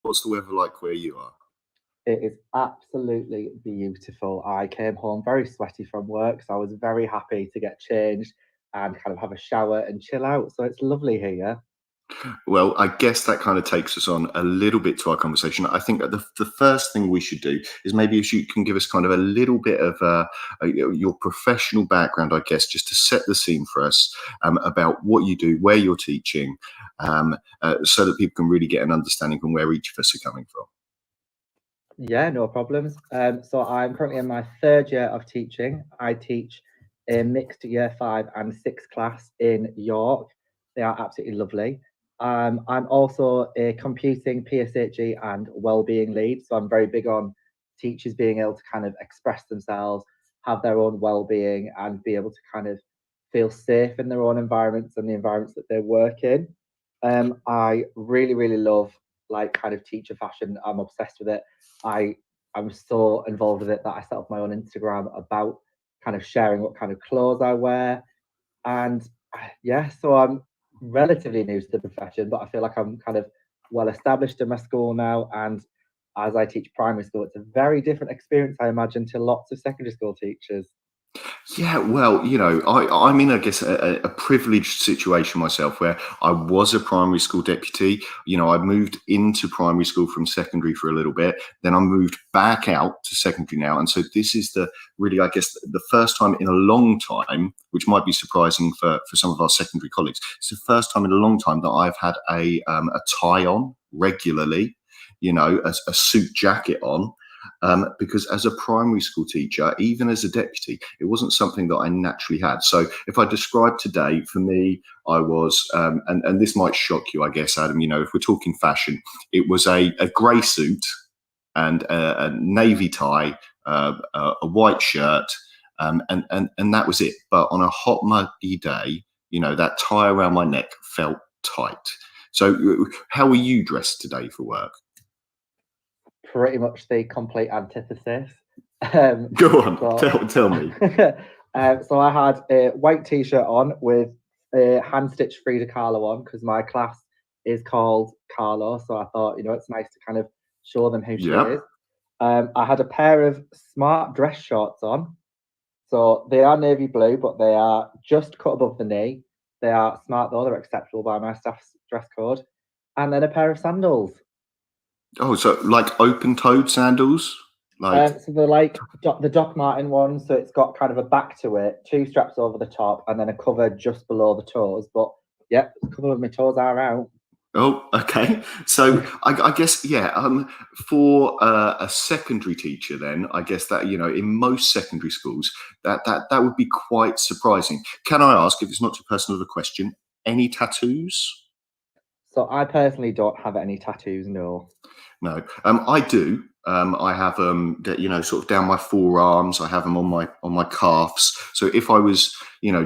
What's the weather like where you are? It is absolutely beautiful. I came home very sweaty from work, so I was very happy to get changed and kind of have a shower and chill out. So it's lovely here. Well, I guess that kind of takes us on a little bit to our conversation. I think that the first thing we should do is maybe if you can give us kind of a little bit of your professional background, I guess, just to set the scene for us about what you do, where you're teaching, so that people can really get an understanding from where each of us are coming from. Yeah, no problems. So I'm currently in my third year of teaching. I teach a mixed year five and six class in York. They are absolutely lovely. I'm also a computing PSHE and wellbeing lead. So I'm very big on teachers being able to kind of express themselves, have their own well-being, and be able to kind of feel safe in their own environments and the environments that they work in. I really, really love like kind of teacher fashion. I'm obsessed with it. I I'm so involved with it that I set up my own Instagram about kind of sharing what kind of clothes I wear. And yeah, so I'm relatively new to the profession, but I feel like I'm kind of well established in my school now. And as I teach primary school, it's a very different experience, I imagine, to lots of secondary school teachers. Yeah, well, I'm in, I guess, a privileged situation myself where I was a primary school deputy. I moved into primary school from secondary for a little bit. Then I moved back out to secondary now. And so this is really, I guess, the first time in a long time, which might be surprising for some of our secondary colleagues. It's the first time in a long time that I've had a tie on regularly, a suit jacket on. Because as a primary school teacher, even as a deputy, it wasn't something that I naturally had. So if I describe today, for me, I was, and this might shock you, I guess, Adam, if we're talking fashion, it was a grey suit and a navy tie, a white shirt, and that was it. But on a hot, muggy day, that tie around my neck felt tight. So how are you dressed today for work? Pretty much the complete antithesis. Go on, So, tell me. so I had a white t-shirt on with a hand-stitched Frida Kahlo on because my class is called Carlo. So I thought, it's nice to kind of show them who she Yeah. is. I had a pair of smart dress shorts on. So they are navy blue, but they are just cut above the knee. They are smart though; they're acceptable by my staff's dress code. And then a pair of sandals. Oh, so like open-toed sandals? Like, So they're like the Doc Martin ones. So it's got kind of a back to it, two straps over the top, and then a cover just below the toes. But yep, a couple of my toes are out. oh, okay. So I guess, yeah, for a secondary teacher, then I guess that, in most secondary schools, that would be quite surprising. Can I ask, if it's not too personal of a question, any tattoos? So I personally don't have any tattoos. No. No, I do. I have sort of down my forearms. I have them on my calves. So if I was,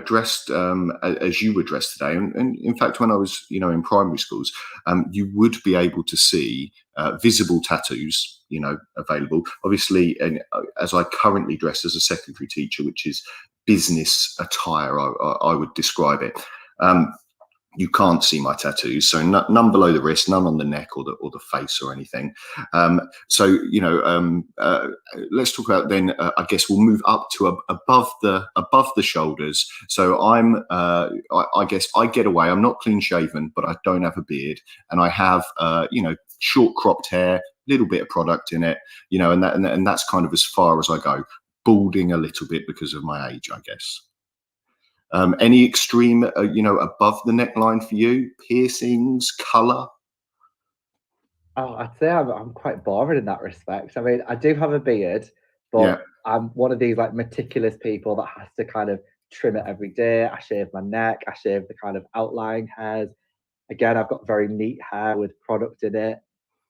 dressed as you were dressed today, and in fact, when I was, in primary schools, you would be able to see visible tattoos, available. Obviously, and as I currently dress as a secondary teacher, which is business attire, I would describe it. You can't see my tattoos, so none below the wrist, none on the neck or the face or anything. So let's talk about then. I guess we'll move up to above the shoulders. So I guess I get away. I'm not clean shaven, but I don't have a beard, and I have short cropped hair, little bit of product in it, and that's kind of as far as I go. Balding a little bit because of my age, I guess. Any extreme, above the neckline for you? Piercings, color? Oh, I'd say I'm quite boring in that respect. I mean, I do have a beard, Yeah. but I'm one of these like meticulous people that has to kind of trim it every day. I shave my neck, I shave the kind of outlying hairs. Again, I've got very neat hair with product in it.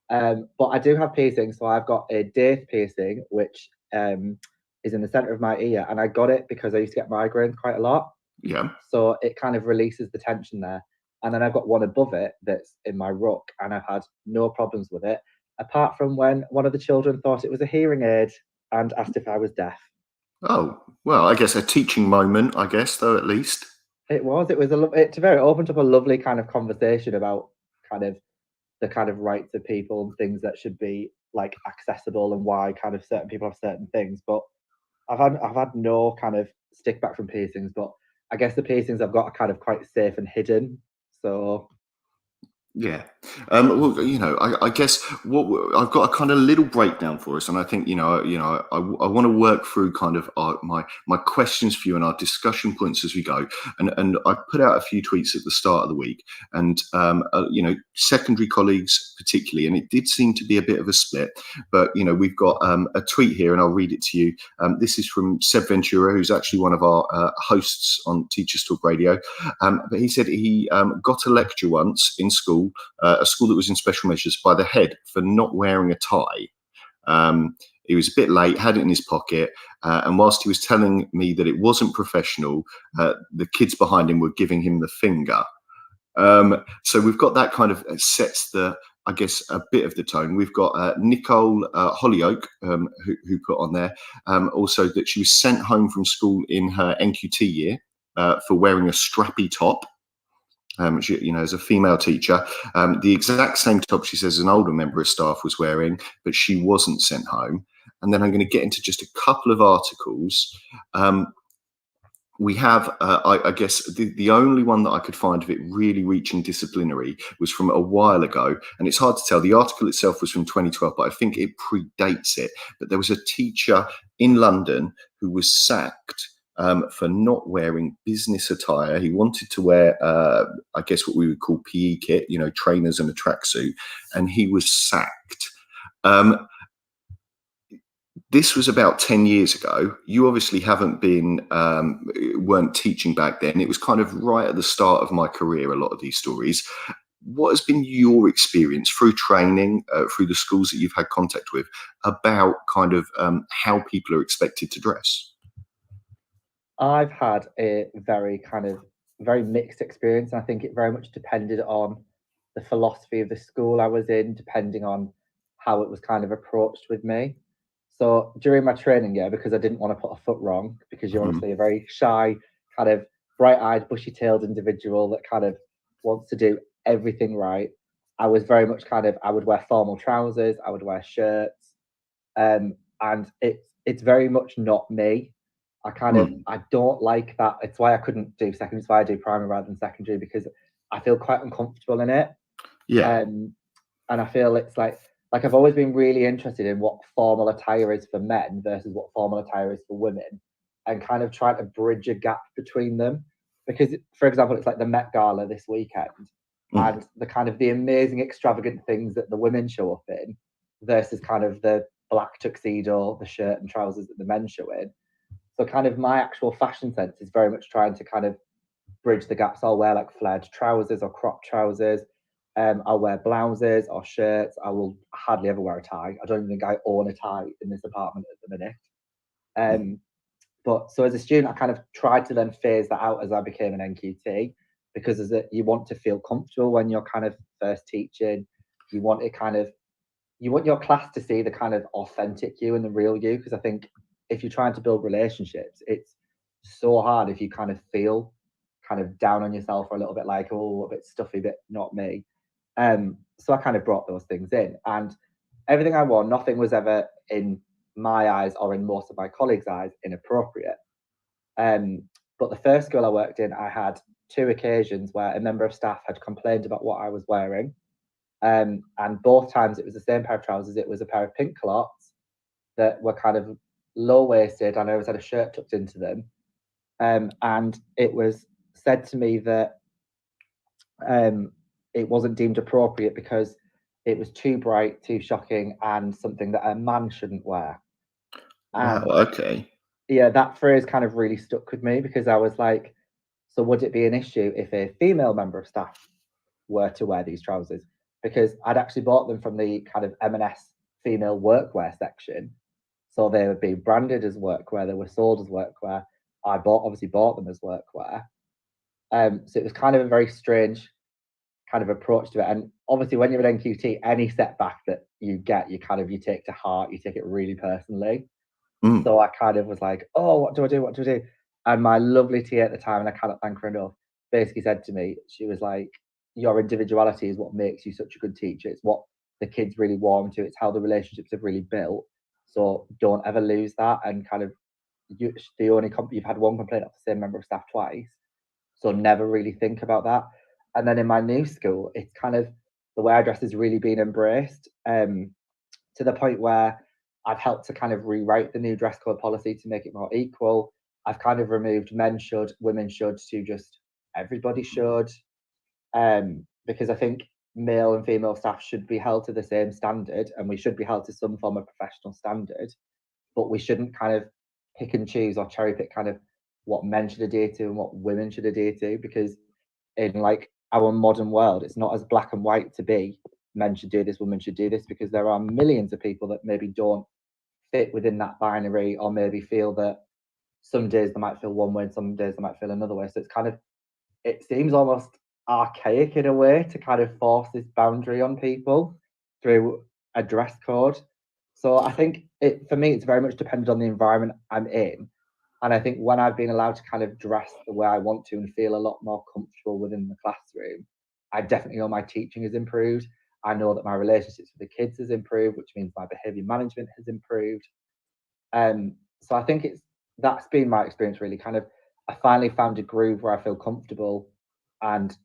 But I do have piercings, so I've got a daith piercing, which is in the center of my ear, and I got it because I used to get migraines quite a lot. Yeah. So it kind of releases the tension there. And then I've got one above it that's in my ruck, and I've had no problems with it, apart from when one of the children thought it was a hearing aid and asked if I was deaf. Oh, well, I guess a teaching moment, I guess, though, at least. It was a very it opened up a lovely kind of conversation about kind of the kind of rights of people and things that should be like accessible and why kind of certain people have certain things. But I've had no kind of stick back from piercings, but I guess the piercings I've got are kind of quite safe and hidden. So Yeah. Well, I guess I've got a kind of little breakdown for us, and I think I want to work through kind of my questions for you and our discussion points as we go. And I put out a few tweets at the start of the week, and secondary colleagues particularly, and it did seem to be a bit of a split. But we've got a tweet here, and I'll read it to you. This is from Seb Ventura, who's actually one of our hosts on Teachers Talk Radio. But he said he got a lecture once in school, a school that was in special measures, by the head for not wearing a tie. He was a bit late, had it in his pocket, and whilst he was telling me that it wasn't professional, the kids behind him were giving him the finger. So we've got that kind of sets I guess, a bit of the tone. We've got Nicole Hollyoak, who put on there also that she was sent home from school in her NQT year for wearing a strappy top. She, as a female teacher, the exact same top, she says, an older member of staff was wearing, but she wasn't sent home. And then I'm going to get into just a couple of articles. We have, I guess, the only one that I could find of it really reaching disciplinary was from a while ago. And it's hard to tell. The article itself was from 2012, but I think it predates it. But there was a teacher in London who was sacked for not wearing business attire. He wanted to wear, I guess, what we would call PE kit, trainers and a tracksuit, and he was sacked. This was about 10 years ago. You obviously weren't teaching back then. It was kind of right at the start of my career, a lot of these stories. What has been your experience through training, through the schools that you've had contact with, about kind of how people are expected to dress? I've had a very mixed experience. I think it very much depended on the philosophy of the school I was in, depending on how it was kind of approached with me. So during my training year, because I didn't want to put a foot wrong, because you're obviously a very shy, kind of bright-eyed, bushy-tailed individual that kind of wants to do everything right, I was very much I would wear formal trousers, I would wear shirts, and it's very much not me. I don't like that. It's why I couldn't do secondary. It's why I do primary rather than secondary, because I feel quite uncomfortable in it. Yeah. And I feel it's like I've always been really interested in what formal attire is for men versus what formal attire is for women, and kind of trying to bridge a gap between them. Because, for example, it's like the Met Gala this weekend, and the amazing extravagant things that the women show up in versus kind of the black tuxedo, the shirt and trousers that the men show in. So kind of my actual fashion sense is very much trying to kind of bridge the gaps. I'll wear like flared trousers or crop trousers. I'll wear blouses or shirts. I will hardly ever wear a tie. I don't even think I own a tie in this apartment at the minute. But so as a student, I kind of tried to then phase that out as I became an NQT, because you want to feel comfortable when you're kind of first teaching. You want your class to see the kind of authentic you and the real you, because I think if you're trying to build relationships, it's so hard if you kind of feel kind of down on yourself or a little bit like, oh, a bit stuffy, bit not me. So I kind of brought those things in, and everything I wore, nothing was ever in my eyes or in most of my colleagues' eyes inappropriate. But the first school I worked in, I had 2 occasions where a member of staff had complained about what I was wearing. And both times it was the same pair of trousers. It was a pair of pink culottes that were kind of low-waisted, and I always had a shirt tucked into them. And it was said to me that it wasn't deemed appropriate because it was too bright, too shocking, and something that a man shouldn't wear. Wow, And okay. yeah, that phrase kind of really stuck with me, because I was like, so would it be an issue if a female member of staff were to wear these trousers? Because I'd actually bought them from the kind of M&S female workwear section. So they would be branded as workwear, they were sold as workwear. I obviously bought them as workwear. So it was kind of a very strange kind of approach to it. And obviously when you're at NQT, any setback that you get, you take to heart, you take it really personally. So I kind of was like, oh, what do I do? What do I do? And my lovely TA at the time, and I cannot thank her enough, basically said to me, she was like, your individuality is what makes you such a good teacher. It's what the kids really warm to. It's how the relationships have really built. So don't ever lose that. And kind of, you've had one complaint of the same member of staff twice, so never really think about that. And then in my new school, it's kind of, the way I dress is really being embraced, to the point where I've helped to kind of rewrite the new dress code policy to make it more equal. I've kind of removed men should, women should, to just everybody should, because I think male and female staff should be held to the same standard, and we should be held to some form of professional standard, but we shouldn't kind of pick and choose or cherry pick kind of what men should adhere to and what women should adhere to, because in like our modern world, it's not as black and white to be men should do this, women should do this, because there are millions of people that maybe don't fit within that binary, or maybe feel that some days they might feel one way and some days they might feel another way. So it's kind of, it seems almost archaic in a way to kind of force this boundary on people through a dress code. So I think for me, it's very much dependent on the environment I'm in. And I think when I've been allowed to kind of dress the way I want to and feel a lot more comfortable within the classroom, I definitely know my teaching has improved. I know that my relationships with the kids has improved, which means my behavior management has improved. So I think that's been my experience really. Kind of, I finally found a groove where I feel comfortable, and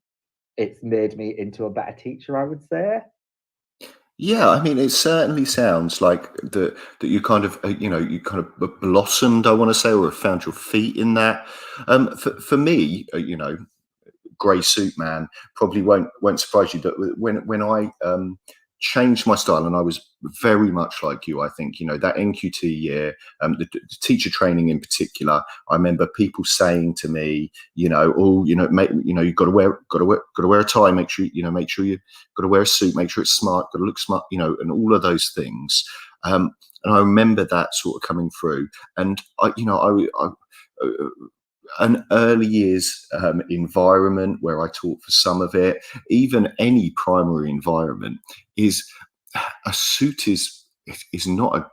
it's made me into a better teacher, I would say. Yeah, I mean, it certainly sounds like that you kind of, you kind of blossomed, I want to say, or have found your feet in that. For me, grey suit man probably won't surprise you that when I changed my style, and I was very much like you. I think that NQT year, the teacher training in particular. I remember people saying to me, you've got to wear a tie. Make sure you've got to wear a suit. Make sure it's smart. Got to look smart. And all of those things. And I remember that sort of coming through. And an early years environment where I taught for some of it, even any primary environment, is a suit is not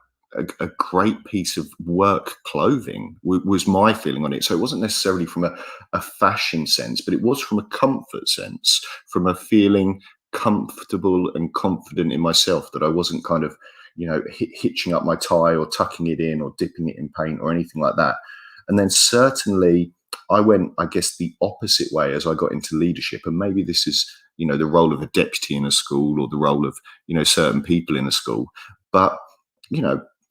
a great piece of work clothing, was my feeling on it. So it wasn't necessarily from a fashion sense, but it was from a comfort sense, from a feeling comfortable and confident in myself, that I wasn't kind of hitching up my tie or tucking it in or dipping it in paint or anything like that. And then certainly I went, I guess, the opposite way as I got into leadership. And maybe this is, the role of a deputy in a school, or the role of, certain people in a school. But,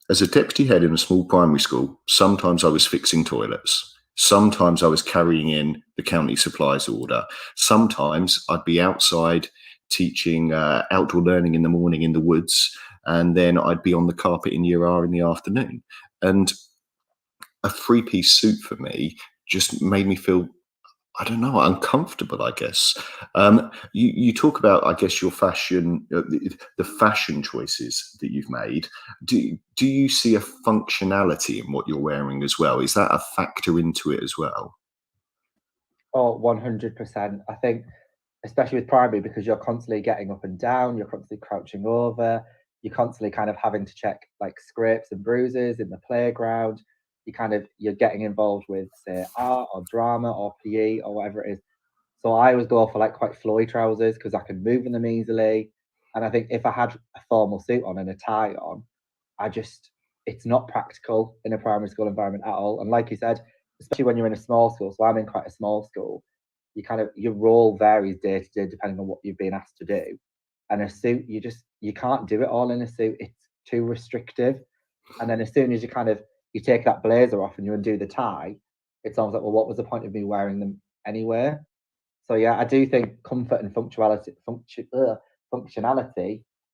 as a deputy head in a small primary school, sometimes I was fixing toilets. Sometimes I was carrying in the county supplies order. Sometimes I'd be outside teaching outdoor learning in the morning in the woods. And then I'd be on the carpet in year R in the afternoon. And a three-piece suit for me just made me feel, I don't know, uncomfortable, I guess. You talk about, I guess, your fashion, the fashion choices that you've made. Do you see a functionality in what you're wearing as well? Is that a factor into it as well? Oh, 100%. I think, especially with primary, because you're constantly getting up and down, you're constantly crouching over, you're constantly kind of having to check like scrapes and bruises in the playground. You're getting involved with, say, art or drama or PE or whatever it is. So I always go for like quite flowy trousers because I can move in them easily. And I think if I had a formal suit on and a tie on, it's not practical in a primary school environment at all. And like you said, especially when you're in a small school, so I'm in quite a small school, your role varies day to day depending on what you've been asked to do. And a suit, you can't do it all in a suit. It's too restrictive. And then as soon as you take that blazer off and you undo the tie, it's almost like, well, what was the point of me wearing them anyway? So yeah, I do think comfort and functionality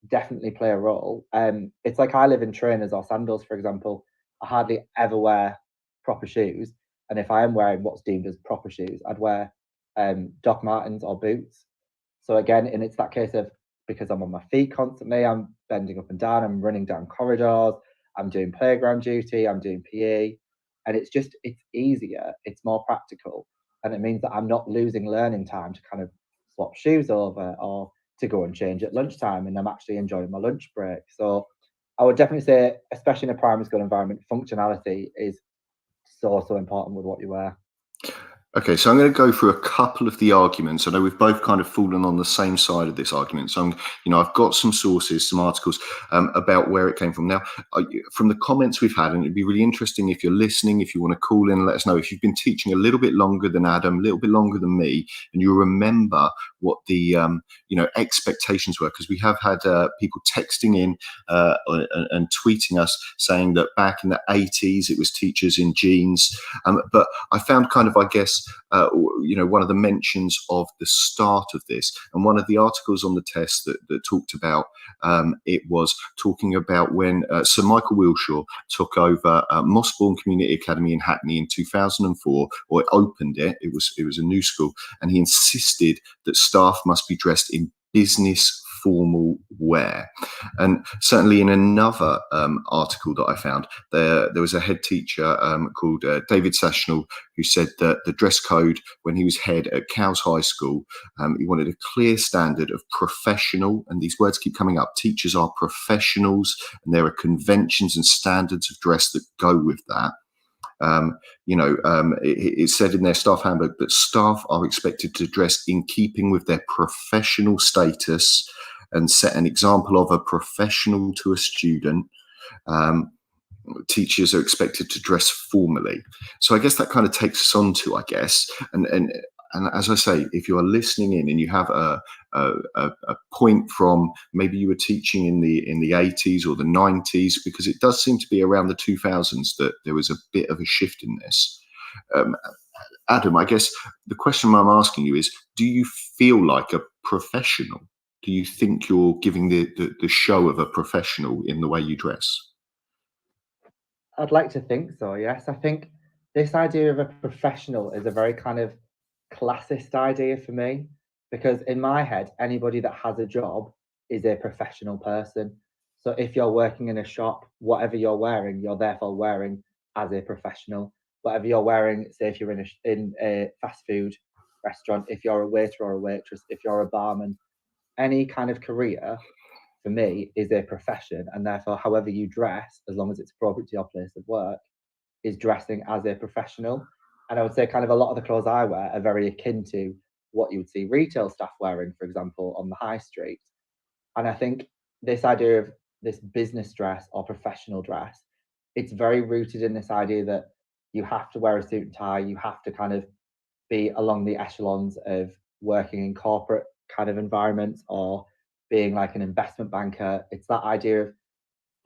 definitely play a role. It's like I live in trainers or sandals, for example. I hardly ever wear proper shoes, and if I am wearing what's deemed as proper shoes, I'd wear Doc Martens or boots. So again, and it's that case of, because I'm on my feet constantly, I'm bending up and down, I'm running down corridors, I'm doing playground duty, I'm doing PE, and it's easier, it's more practical, and it means that I'm not losing learning time to kind of swap shoes over or to go and change at lunchtime, and I'm actually enjoying my lunch break. So I would definitely say, especially in a primary school environment, functionality is so important with what you wear. Okay, so I'm going to go through a couple of the arguments. I know we've both kind of fallen on the same side of this argument. So, I've got some sources, some articles about where it came from. Now, from the comments we've had, and it'd be really interesting if you're listening, if you want to call in and let us know if you've been teaching a little bit longer than Adam, a little bit longer than me, and you remember what the expectations were, because we have had people texting in and tweeting us saying that back in the 80s it was teachers in jeans, but I found kind of, I guess, one of the mentions of the start of this, and one of the articles on the test that talked about it was talking about when Sir Michael Wilshaw took over Mossbourne Community Academy in Hackney in 2004, or it opened it. It was a new school, and he insisted that staff must be dressed in business formal wear. And certainly in another article that I found, there was a head teacher called David Sashnell, who said that the dress code when he was head at Cowes High School, he wanted a clear standard of professional, and these words keep coming up. Teachers are professionals, and there are conventions and standards of dress that go with that. It said in their staff handbook that staff are expected to dress in keeping with their professional status and set an example of a professional to a student. Teachers are expected to dress formally. So I guess that kind of takes us on to, I guess, and as I say, if you are listening in and you have a point from maybe you were teaching in the 80s or the 90s, because it does seem to be around the 2000s that there was a bit of a shift in this. Adam, I guess the question I'm asking you is, do you feel like a professional? Do you think you're giving the show of a professional in the way you dress? I'd like to think so, yes. I think this idea of a professional is a very kind of classist idea for me, because in my head, anybody that has a job is a professional person. So if you're working in a shop, whatever you're wearing, you're therefore wearing as a professional. Whatever you're wearing, say if you're in a fast food restaurant, if you're a waiter or a waitress, if you're a barman, any kind of career for me is a profession, and therefore however you dress, as long as it's appropriate to your place of work, is dressing as a professional. And I would say kind of a lot of the clothes I wear are very akin to what you would see retail staff wearing, for example, on the high street. And I think this idea of this business dress or professional dress, it's very rooted in this idea that you have to wear a suit and tie, you have to kind of be along the echelons of working in corporate kind of environments or being like an investment banker. It's that idea of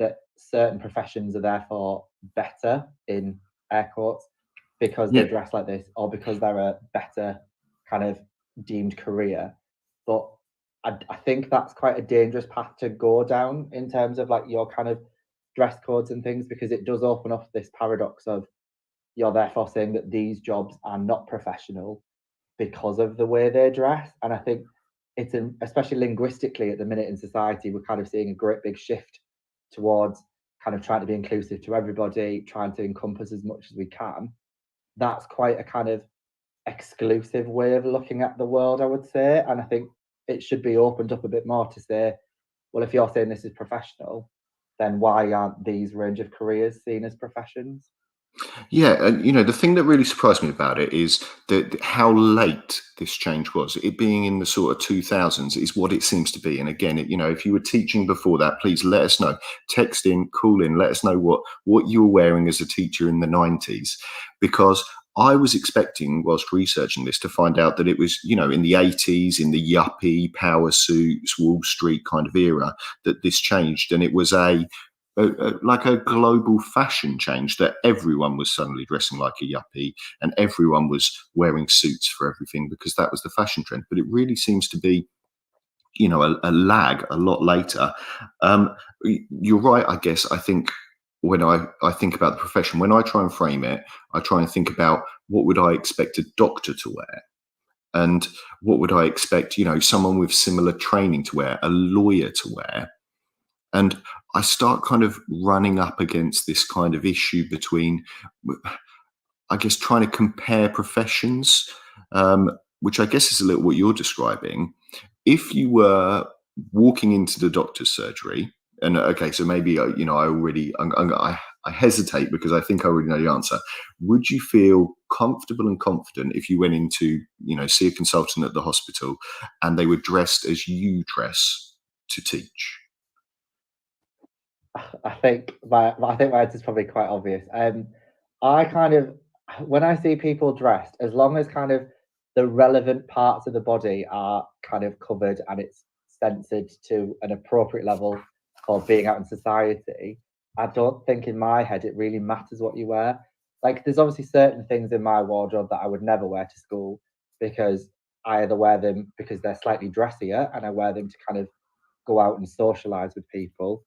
that certain professions are therefore better, in air quotes, because they Yeah. dress like this, or because they're a better kind of deemed career. But I think that's quite a dangerous path to go down in terms of like your kind of dress codes and things, because it does open up this paradox of you're therefore saying that these jobs are not professional because of the way they dress. And I think it's especially linguistically at the minute in society, we're kind of seeing a great big shift towards kind of trying to be inclusive to everybody, trying to encompass as much as we can. That's quite a kind of exclusive way of looking at the world, I would say. And I think it should be opened up a bit more to say, well, if you're saying this is professional, then why aren't these range of careers seen as professions? Yeah, and the thing that really surprised me about it is that how late this change was. It being in the sort of 2000s is what it seems to be. And again, if you were teaching before that, please let us know. Text in, call in, let us know what you were wearing as a teacher in the 90s, because I was expecting, whilst researching this, to find out that it was, in the 80s, in the yuppie power suits, Wall Street kind of era, that this changed, and it was like a global fashion change, that everyone was suddenly dressing like a yuppie and everyone was wearing suits for everything because that was the fashion trend. But it really seems to be, a lag a lot later. You're right, I guess. I think when I think about the profession, when I try and frame it, I try and think about what would I expect a doctor to wear, and what would I expect, someone with similar training to wear, a lawyer to wear. And I start kind of running up against this kind of issue between, I guess, trying to compare professions, which I guess is a little what you're describing. If you were walking into the doctor's surgery, and okay, so maybe I I hesitate because I think I already know the answer. Would you feel comfortable and confident if you went into, see a consultant at the hospital and they were dressed as you dress to teach? I think my answer is probably quite obvious. I kind of, when I see people dressed, as long as kind of the relevant parts of the body are kind of covered and it's censored to an appropriate level for being out in society, I don't think in my head it really matters what you wear. Like, there's obviously certain things in my wardrobe that I would never wear to school because I either wear them because they're slightly dressier and I wear them to kind of go out and socialize with people,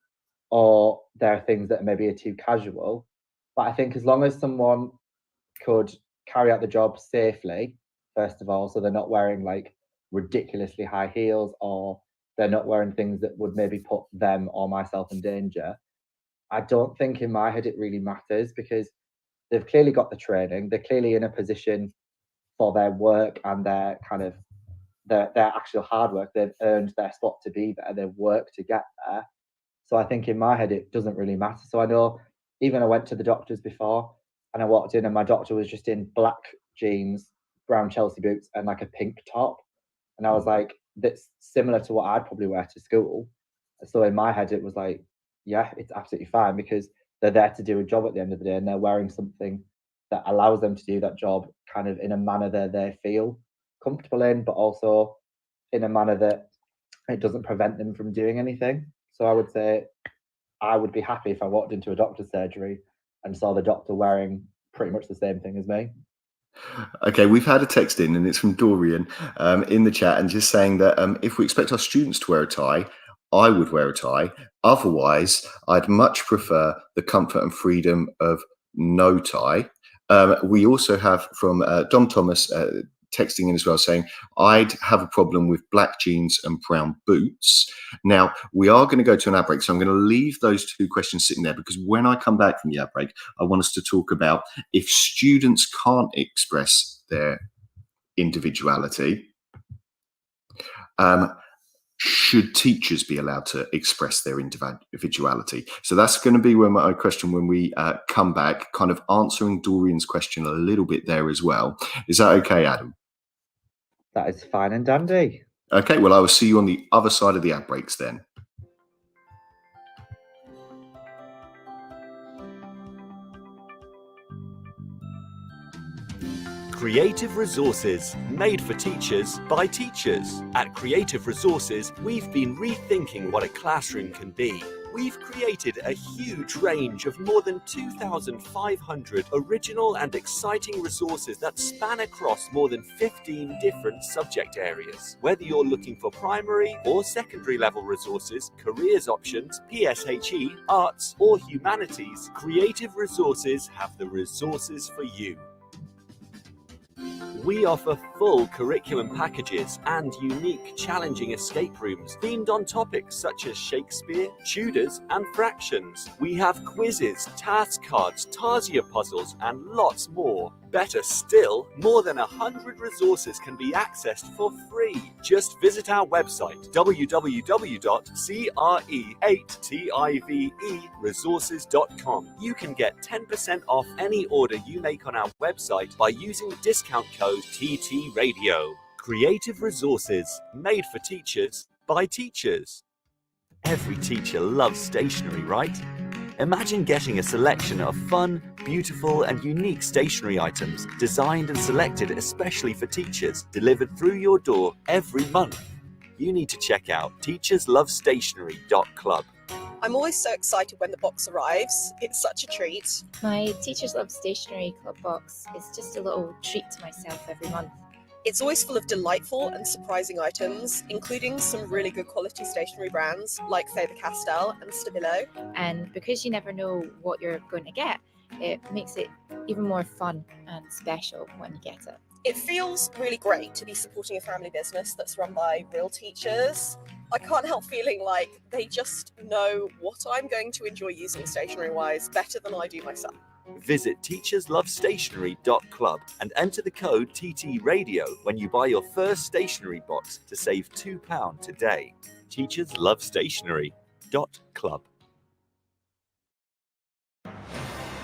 or there are things that maybe are too casual. But I think as long as someone could carry out the job safely, first of all, so they're not wearing like ridiculously high heels, or they're not wearing things that would maybe put them or myself in danger, I don't think in my head it really matters because they've clearly got the training. They're clearly in a position for their work and their kind of their actual hard work. They've earned their spot to be there. They've worked to get there. So I think in my head, it doesn't really matter. So I know even I went to the doctors before and I walked in and my doctor was just in black jeans, brown Chelsea boots, and like a pink top. And I was like, that's similar to what I'd probably wear to school. So in my head, it was like, yeah, it's absolutely fine because they're there to do a job at the end of the day and they're wearing something that allows them to do that job kind of in a manner that they feel comfortable in, but also in a manner that it doesn't prevent them from doing anything. So I would say I would be happy if I walked into a doctor's surgery and saw the doctor wearing pretty much the same thing as me. Okay, we've had a text in, and it's from Dorian in the chat, and just saying that if we expect our students to wear a tie, I would wear a tie. Otherwise, I'd much prefer the comfort and freedom of no tie. We also have from Dom Thomas texting in as well, saying, I'd have a problem with black jeans and brown boots. Now, we are going to go to an ad break, so I'm going to leave those two questions sitting there because when I come back from the ad break, I want us to talk about if students can't express their individuality, should teachers be allowed to express their individuality? So that's going to be my question when we come back, kind of answering Dorian's question a little bit there as well. Is that okay, Adam? That is fine and dandy. Okay, well, I will see you on the other side of the ad breaks then. Creative Resources, made for teachers by teachers. At Creative Resources, we've been rethinking what a classroom can be. We've created a huge range of more than 2,500 original and exciting resources that span across more than 15 different subject areas. Whether you're looking for primary or secondary level resources, careers options, PSHE, arts or humanities, Creative Resources have the resources for you. We offer full curriculum packages and unique, challenging escape rooms themed on topics such as Shakespeare, Tudors, and fractions. We have quizzes, task cards, Tarsier puzzles, and lots more. Better still, more than 100 resources can be accessed for free. Just visit our website, www.cre8tiveresources.com. You can get 10% off any order you make on our website by using the discount code TT Radio. Creative Resources, made for teachers by teachers. Every teacher loves stationery, right? Imagine getting a selection of fun, beautiful and unique stationery items designed and selected especially for teachers, delivered through your door every month. You need to check out teacherslovestationery.club. I'm always so excited when the box arrives. It's such a treat. My Teachers Love Stationery Club box is just a little treat to myself every month. It's always full of delightful and surprising items, including some really good quality stationery brands like Faber-Castell and Stabilo. And because you never know what you're going to get, it makes it even more fun and special when you get it. It feels really great to be supporting a family business that's run by real teachers. I can't help feeling like they just know what I'm going to enjoy using stationery-wise better than I do myself. Visit teacherslovestationery.club and enter the code TT Radio when you buy your first stationery box to save £2 today. Teacherslovestationery.club.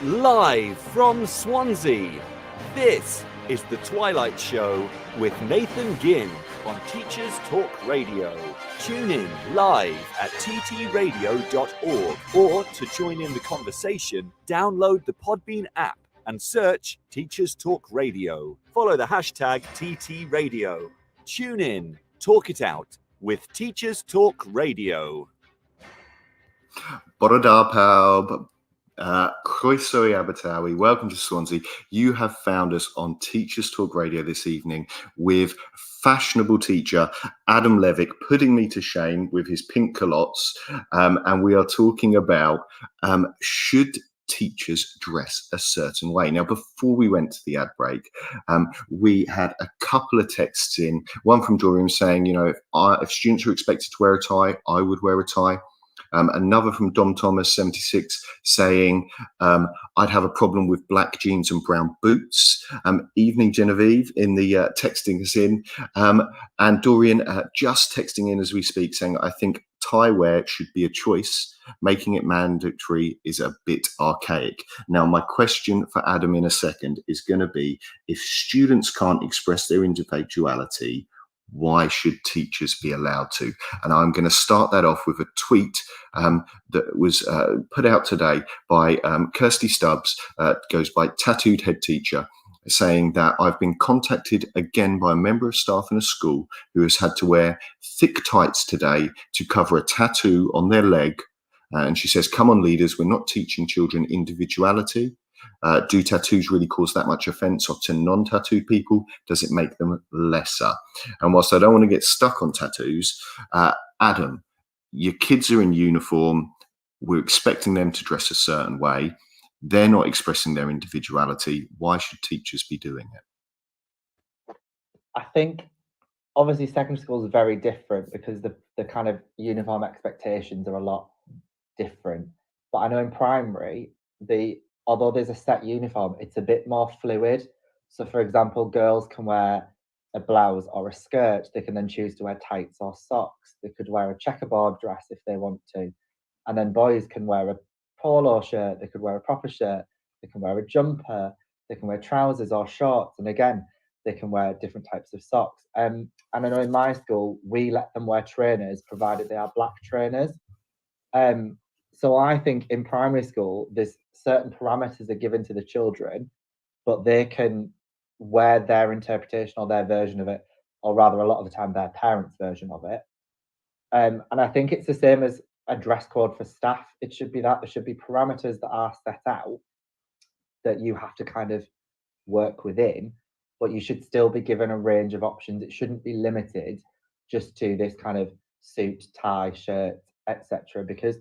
Live from Swansea, this is the Twilight Show with Nathan Ginn on Teachers Talk Radio. Tune in live at ttradio.org, or to join in the conversation, download the Podbean app and search Teachers Talk Radio. Follow the hashtag TTRadio. Tune in, talk it out with Teachers Talk Radio. Bore da pawb. Croeso I Abertawe. Welcome to Swansea. You have found us on Teachers Talk Radio this evening with fashionable teacher Adam Levick putting me to shame with his pink culottes, and we are talking about should teachers dress a certain way. Now, before we went to the ad break, we had a couple of texts in, one from Dorian saying, you know, if students are expected to wear a tie, I would wear a tie. Another from Dom Thomas 76 saying, I'd have a problem with black jeans and brown boots. Evening Genevieve in the texting us in, and Dorian just texting in as we speak saying, I think tie wear should be a choice. Making it mandatory is a bit archaic. Now, my question for Adam in a second is going to be, if students can't express their individuality, why should teachers be allowed to? And I'm going to start that off with a tweet that was put out today by Kirsty Stubbs, goes by Tattooed Head Teacher, saying that I've been contacted again by a member of staff in a school who has had to wear thick tights today to cover a tattoo on their leg. And she says, come on, leaders, we're not teaching children individuality. Do tattoos really cause that much offence to non-tattooed people? Does it make them lesser? And whilst I don't want to get stuck on tattoos, Adam, your kids are in uniform. We're expecting them to dress a certain way. They're not expressing their individuality. Why should teachers be doing it? I think obviously secondary school is very different because the kind of uniform expectations are a lot different. But I know in primary, although there's a set uniform, it's a bit more fluid. So for example, girls can wear a blouse or a skirt. They can then choose to wear tights or socks. They could wear a checkerboard dress if they want to. And then boys can wear a polo shirt. They could wear a proper shirt. They can wear a jumper. They can wear trousers or shorts. And again, they can wear different types of socks. And I know in my school, we let them wear trainers, provided they are black trainers. So I think in primary school, there's certain parameters are given to the children, but they can wear their interpretation or their version of it, or rather a lot of the time their parents' version of it. And I think it's the same as a dress code for staff. It should be that there should be parameters that are set out that you have to kind of work within, but you should still be given a range of options. It shouldn't be limited just to this kind of suit, tie, shirt, etc. Because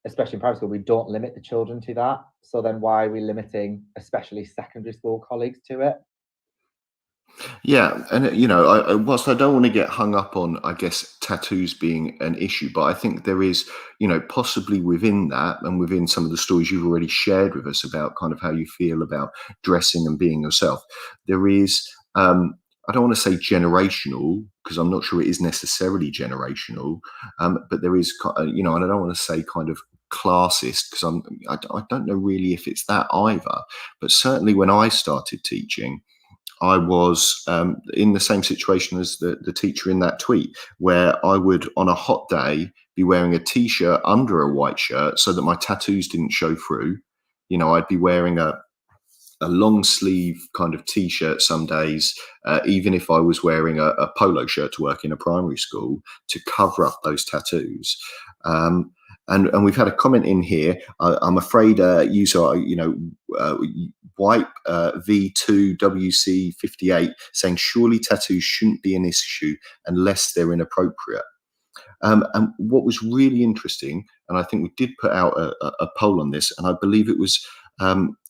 especially in primary school, we don't limit the children to that. So then why are we limiting, especially secondary school colleagues, to it? Yeah, and you know, whilst I don't want to get hung up on, I guess, tattoos being an issue, but I think there is, you know, possibly within that and within some of the stories you've already shared with us about kind of how you feel about dressing and being yourself, there is, I don't want to say generational, because I'm not sure it is necessarily generational, but there is, you know, and I don't want to say kind of classist, because I don't know really if it's that either. But certainly when I started teaching, I was in the same situation as the teacher in that tweet, where I would, on a hot day, be wearing a t-shirt under a white shirt so that my tattoos didn't show through. You know, I'd be wearing a long sleeve kind of t-shirt some days, even if I was wearing a polo shirt to work in a primary school, to cover up those tattoos. And we've had a comment in here. I'm afraid user, you know, Wipe V2WC58 saying surely tattoos shouldn't be an issue unless they're inappropriate. And what was really interesting, and I think we did put out a poll on this, and I believe it was,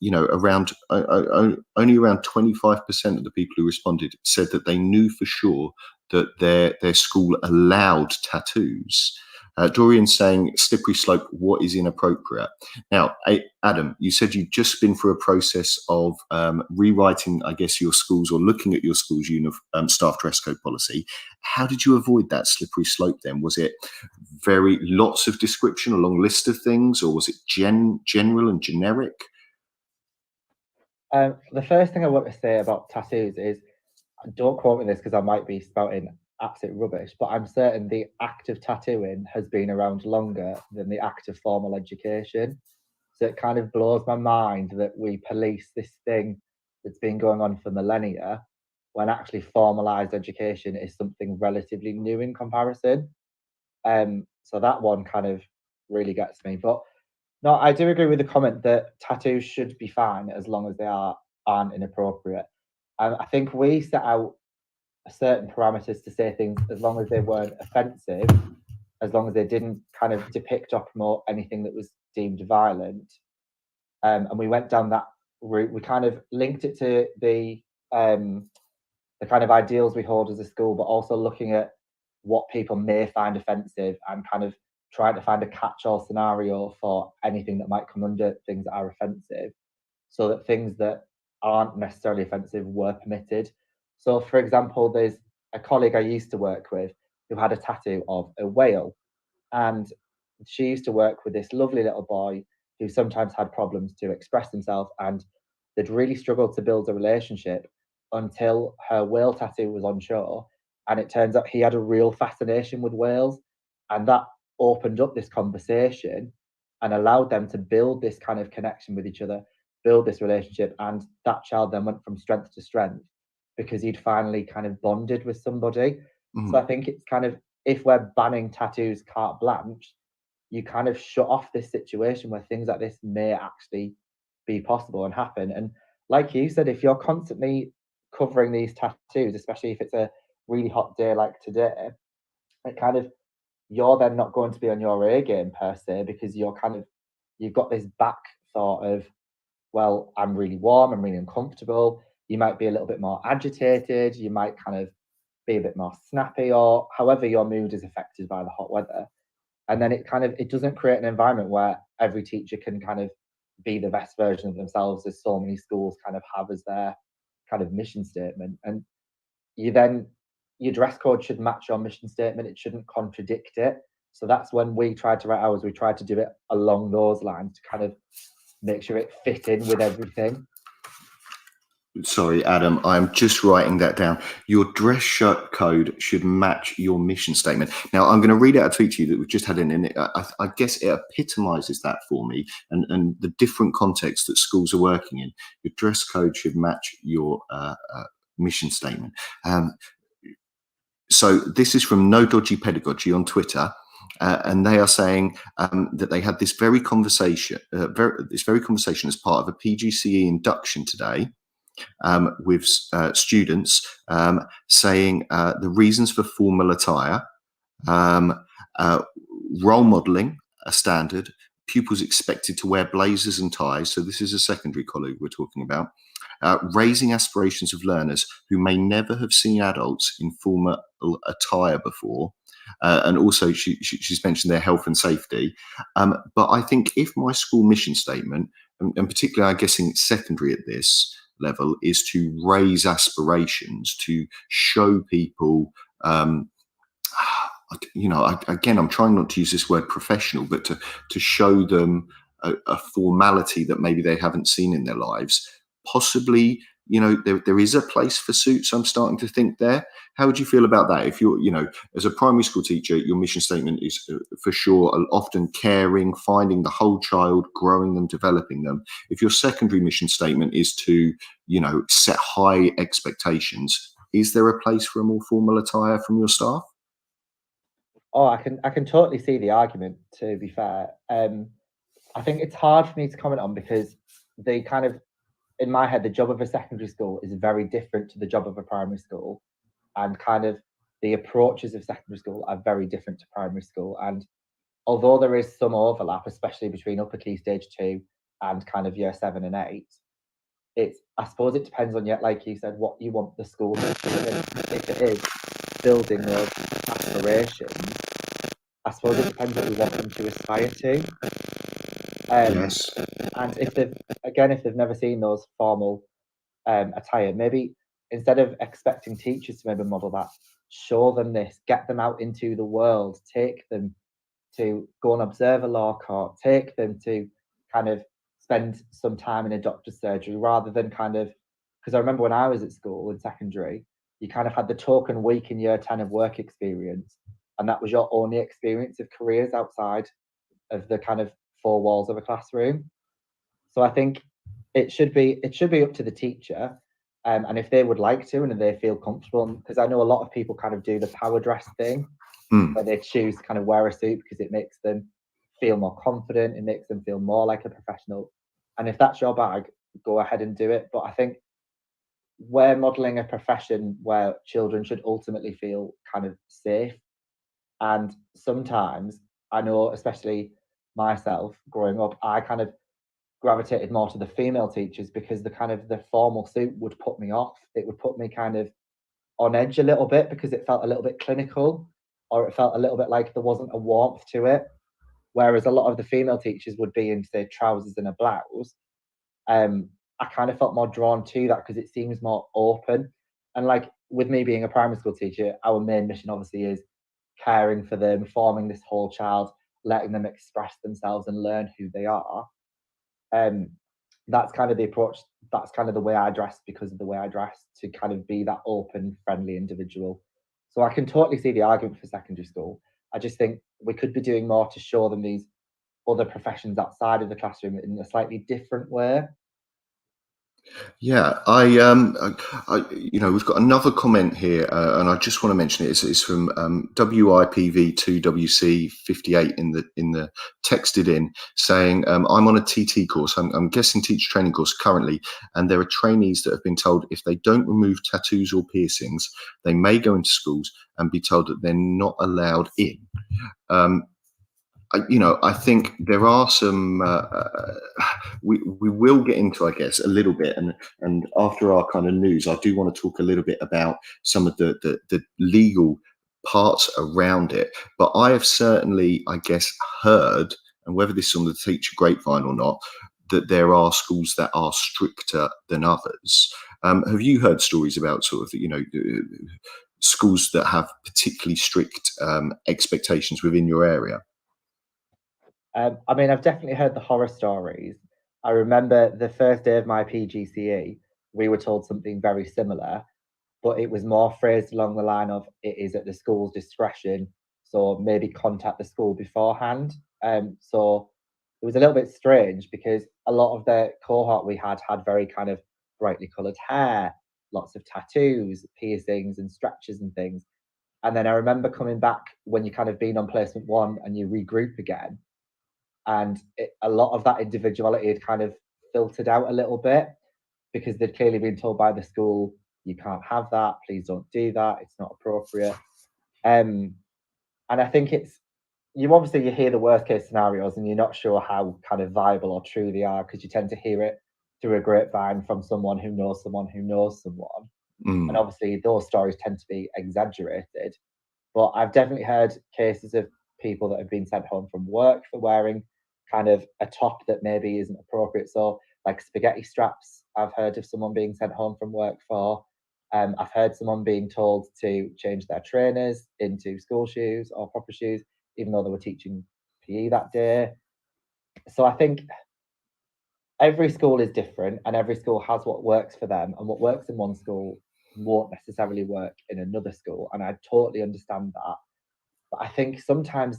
you know, around only around 25% of the people who responded said that they knew for sure that their school allowed tattoos. Dorian saying, slippery slope, what is inappropriate? Now, Adam, you said you'd just been through a process of rewriting, I guess, your schools, or looking at your school's staff dress code policy. How did you avoid that slippery slope then? Was it lots of description, a long list of things, or was it general and generic? The first thing I want to say about tattoos is, don't quote me this because I might be spouting absolute rubbish, but I'm certain the act of tattooing has been around longer than the act of formal education. So it kind of blows my mind that we police this thing that's been going on for millennia when actually formalized education is something relatively new in comparison. So that one kind of really gets me. But no, I do agree with the comment that tattoos should be fine as long as they aren't inappropriate. And I think we set out certain parameters to say things as long as they weren't offensive, as long as they didn't kind of depict or promote anything that was deemed violent. And we went down that route. We kind of linked it to the kind of ideals we hold as a school, but also looking at what people may find offensive and kind of trying to find a catch-all scenario for anything that might come under things that are offensive, so that things that aren't necessarily offensive were permitted. So, for example, there's a colleague I used to work with who had a tattoo of a whale, and she used to work with this lovely little boy who sometimes had problems to express himself, and they'd really struggled to build a relationship until her whale tattoo was on show. And it turns out he had a real fascination with whales, and that opened up this conversation and allowed them to build this kind of connection with each other, build this relationship. And that child then went from strength to strength because he'd finally kind of bonded with somebody. So I think it's kind of, if we're banning tattoos carte blanche, you kind of shut off this situation where things like this may actually be possible and happen. And like you said, if you're constantly covering these tattoos, especially if it's a really hot day like today, it kind of, you're then not going to be on your A game per se, because you're kind of, you've got this back thought of, well, I'm really warm, I'm really uncomfortable. You might be a little bit more agitated, you might kind of be a bit more snappy, or however your mood is affected by the hot weather. And then it kind of, it doesn't create an environment where every teacher can kind of be the best version of themselves, as so many schools kind of have as their kind of mission statement. And you then, your dress code should match your mission statement, it shouldn't contradict it. So that's when we tried to write ours, we tried to do it along those lines to kind of make sure it fit in with everything. Sorry, Adam, I'm just writing that down. Your dress shirt code should match your mission statement. Now, I'm going to read out a tweet to you that we've just had in it. I guess it epitomizes that for me, and the different contexts that schools are working in. Your dress code should match your mission statement. So this is from No Dodgy Pedagogy on Twitter. And they are saying that they had this very conversation as part of a PGCE induction today, with students saying the reasons for formal attire, role modelling a standard, pupils expected to wear blazers and ties. So this is a secondary colleague we're talking about. Raising aspirations of learners who may never have seen adults in formal attire before. And also she's mentioned their health and safety. But I think if my school mission statement, and particularly I'm guessing it's secondary at this level, is to raise aspirations, to show people, again, I'm trying not to use this word professional, but to show them a formality that maybe they haven't seen in their lives. Possibly, there is a place for suits, I'm starting to think there. How would you feel about that? If you're, as a primary school teacher, your mission statement is for sure often caring, finding the whole child, growing them, developing them. If your secondary mission statement is to, set high expectations, is there a place for a more formal attire from your staff? Oh, I can totally see the argument, to be fair. I think it's hard for me to comment on because they kind of, in my head, the job of a secondary school is very different to the job of a primary school, and kind of the approaches of secondary school are very different to primary school. And although there is some overlap, especially between upper key stage 2 and kind of year 7 and 8, I suppose it depends on, like you said, what you want the school to do. If it is building those aspirations, I suppose it depends what we want them to aspire to. Yes. And if they've never seen those formal attire, maybe instead of expecting teachers to maybe model that, show them this, get them out into the world, take them to go and observe a law court, take them to kind of spend some time in a doctor's surgery rather than kind of, because I remember when I was at school in secondary, you kind of had the token week in year 10 of work experience, and that was your only experience of careers outside of the kind of four walls of a classroom. So I think it should be up to the teacher, and if they would like to and if they feel comfortable, because I know a lot of people kind of do the power dress thing, where they choose to kind of wear a suit because it makes them feel more confident, it makes them feel more like a professional. And if that's your bag, go ahead and do it. But I think we're modeling a profession where children should ultimately feel kind of safe. And sometimes I know, especially myself growing up, I kind of gravitated more to the female teachers because the formal suit would put me off. It would put me kind of on edge a little bit because it felt a little bit clinical, or it felt a little bit like there wasn't a warmth to it. Whereas a lot of the female teachers would be in, say, trousers and a blouse. I kind of felt more drawn to that because it seems more open. And like with me being a primary school teacher, our main mission obviously is caring for them, forming this whole child, letting them express themselves and learn who they are. That's kind of the approach. That's kind of the way I dress, because of the way I dress, to kind of be that open, friendly individual. So I can totally see the argument for secondary school. I just think we could be doing more to show them these other professions outside of the classroom in a slightly different way. Yeah, we've got another comment here, and I just want to mention it. It's from WIPV2WC58 in the texted in, saying, I'm on a TT course. I'm guessing teacher training course currently, and there are trainees that have been told if they don't remove tattoos or piercings, they may go into schools and be told that they're not allowed in. I think there are some. We will get into, I guess, a little bit, and after our kind of news, I do want to talk a little bit about some of the legal parts around it. But I have certainly, I guess, heard, and whether this is on the teacher grapevine or not, that there are schools that are stricter than others. Have you heard stories about sort of schools that have particularly strict expectations within your area? I mean, I've definitely heard the horror stories. I remember the first day of my PGCE, we were told something very similar, but it was more phrased along the line of it is at the school's discretion, so maybe contact the school beforehand. So it was a little bit strange because a lot of the cohort we had very kind of brightly coloured hair, lots of tattoos, piercings and stretches and things. And then I remember coming back when you kind of been on placement one and you regroup again, and a lot of that individuality had kind of filtered out a little bit because they'd clearly been told by the school, you can't have that, please don't do that, it's not appropriate. And I think you hear the worst case scenarios and you're not sure how kind of viable or true they are, because you tend to hear it through a grapevine from someone who knows someone who knows someone. And obviously those stories tend to be exaggerated. But I've definitely heard cases of people that have been sent home from work for wearing kind of a top that maybe isn't appropriate. So like spaghetti straps, I've heard of someone being sent home from work for. I've heard someone being told to change their trainers into school shoes or proper shoes, even though they were teaching PE that day. So I think every school is different and every school has what works for them, and what works in one school won't necessarily work in another school. And I totally understand that. But I think sometimes,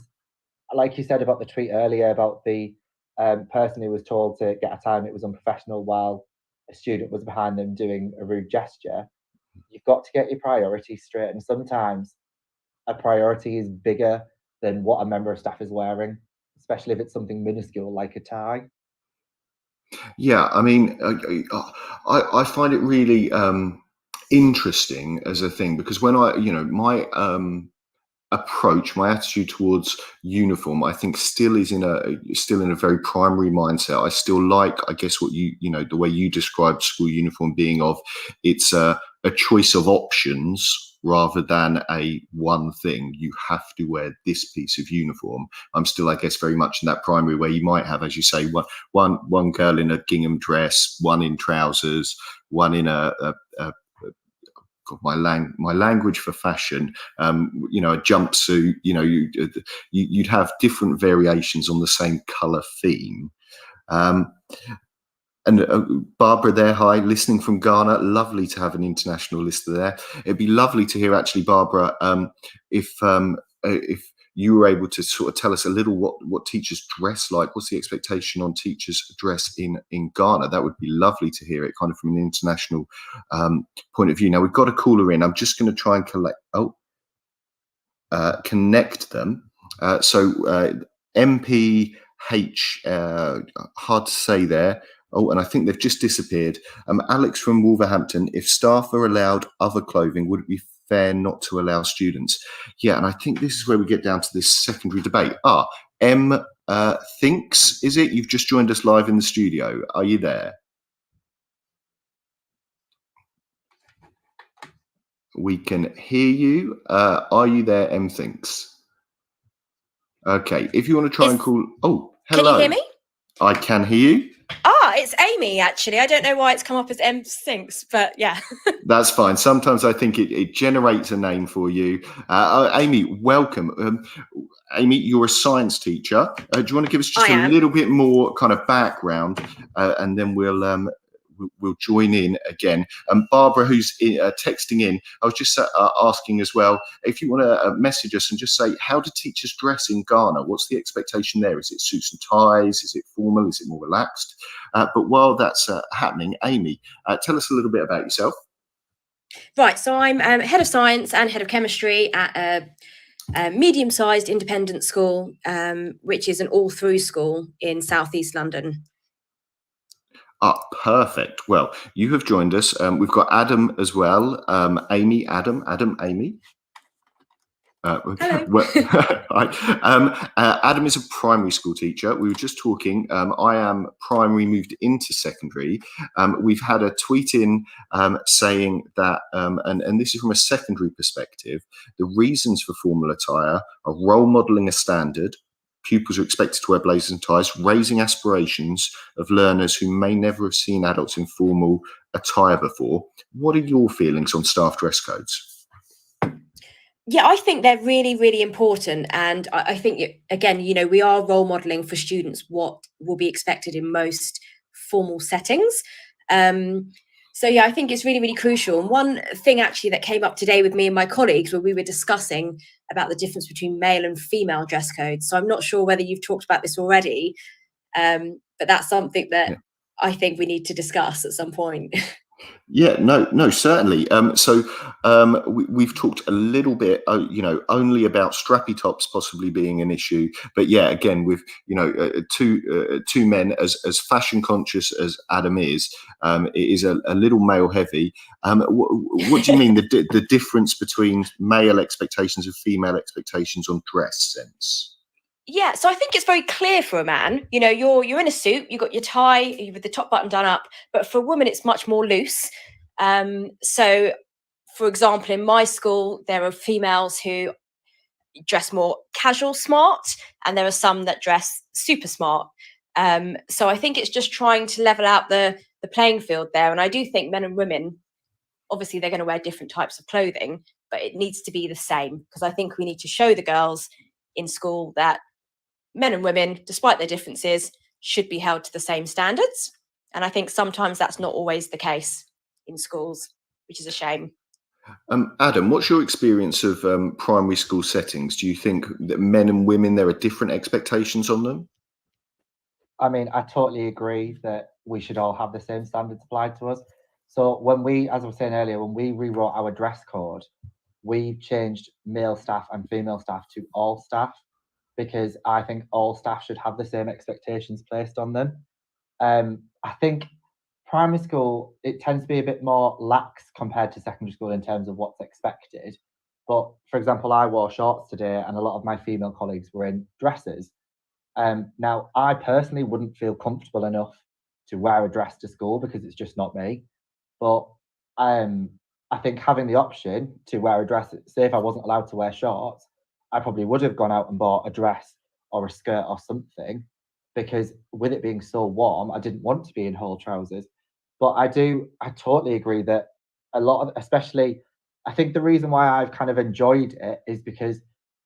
like you said about the tweet earlier about the person who was told to get a time, it was unprofessional while a student was behind them doing a rude gesture. You've got to get your priorities straight. And sometimes a priority is bigger than what a member of staff is wearing, especially if it's something minuscule like a tie. Yeah, I mean, I find it really interesting as a thing, because when my approach, my attitude towards uniform, I think still in a very primary mindset. I still like, I guess, what the way you described school uniform being it's a choice of options rather than a one thing. You have to wear this piece of uniform. I'm still, I guess, very much in that primary where you might have, as you say, one girl in a gingham dress, one in trousers, one in a my language for fashion, a jumpsuit. You'd have different variations on the same color theme. And Barbara there, hi, listening from Ghana. Lovely to have an international listener there. It'd be lovely to hear, actually, Barbara, if you were able to sort of tell us a little what teachers dress like. What's the expectation on teachers' dress in Ghana? That would be lovely to hear it kind of from an international point of view. Now, we've got a caller in. I'm just going to try and connect them. MPH, hard to say there. Oh, and I think they've just disappeared. Alex from Wolverhampton, if staff are allowed other clothing, would it be fair not to allow students? Yeah, and I think this is where we get down to this secondary debate. M thinks, is it? You've just joined us live in the studio. Are you there? We can hear you. Are you there, M thinks? Okay, if you want to try and call... Oh, hello. Can you hear me? I can hear you. It's Amy, actually. I don't know why it's come up as M Thinks, but yeah. That's fine. Sometimes I think it generates a name for you. Amy, welcome. Amy, you're a science teacher. Do you want to give us just a little bit more kind of background, and then we'll join in again. Barbara, who's texting in, I was just asking as well, if you want to message us and just say, how do teachers dress in Ghana? What's the expectation there? Is it suits and ties? Is it formal? Is it more relaxed? But while that's happening, Amy, tell us a little bit about yourself. Right, so I'm head of science and head of chemistry at a medium-sized independent school, which is an all-through school in southeast London. Perfect. Well, you have joined us. We've got Adam as well. Amy, Adam, Amy. Hello. Adam is a primary school teacher. We were just talking. I am primary, moved into secondary. We've had a tweet in saying that, and this is from a secondary perspective, the reasons for formal attire are role modelling a standard. Pupils are expected to wear blazers and ties, raising aspirations of learners who may never have seen adults in formal attire before. What are your feelings on staff dress codes? Yeah, I think they're really, really important. And I think, again, we are role modelling for students what will be expected in most formal settings. So, yeah, I think it's really, really crucial. And one thing actually that came up today with me and my colleagues where we were discussing about the difference between male and female dress codes. So I'm not sure whether you've talked about this already, but that's something that I think we need to discuss at some point. Yeah, no, certainly. We've talked a little bit, only about strappy tops possibly being an issue. But yeah, again, with two men as fashion conscious as Adam is, it is a little male heavy. What do you mean the difference between male expectations and female expectations on dress sense? Yeah, so I think it's very clear for a man. You're in a suit, you've got your tie with the top button done up, but for a woman, it's much more loose. So, for example, in my school, there are females who dress more casual smart, and there are some that dress super smart. So I think it's just trying to level out the playing field there. And I do think men and women, obviously, they're going to wear different types of clothing, but it needs to be the same, because I think we need to show the girls in school that men and women, despite their differences, should be held to the same standards. And I think sometimes that's not always the case in schools, which is a shame. Adam, what's your experience of primary school settings? Do you think that men and women, there are different expectations on them? I mean, I totally agree that we should all have the same standards applied to us. So when we, as I was saying earlier, when we rewrote our dress code, we changed male staff and female staff to all staff, because I think all staff should have the same expectations placed on them. I think primary school, it tends to be a bit more lax compared to secondary school in terms of what's expected. But for example, I wore shorts today and a lot of my female colleagues were in dresses. Now, I personally wouldn't feel comfortable enough to wear a dress to school because it's just not me. But I think having the option to wear a dress, say if I wasn't allowed to wear shorts, I probably would have gone out and bought a dress or a skirt or something, because with it being so warm, I didn't want to be in whole trousers. But I totally agree that a lot of, especially, I think the reason why I've kind of enjoyed it is because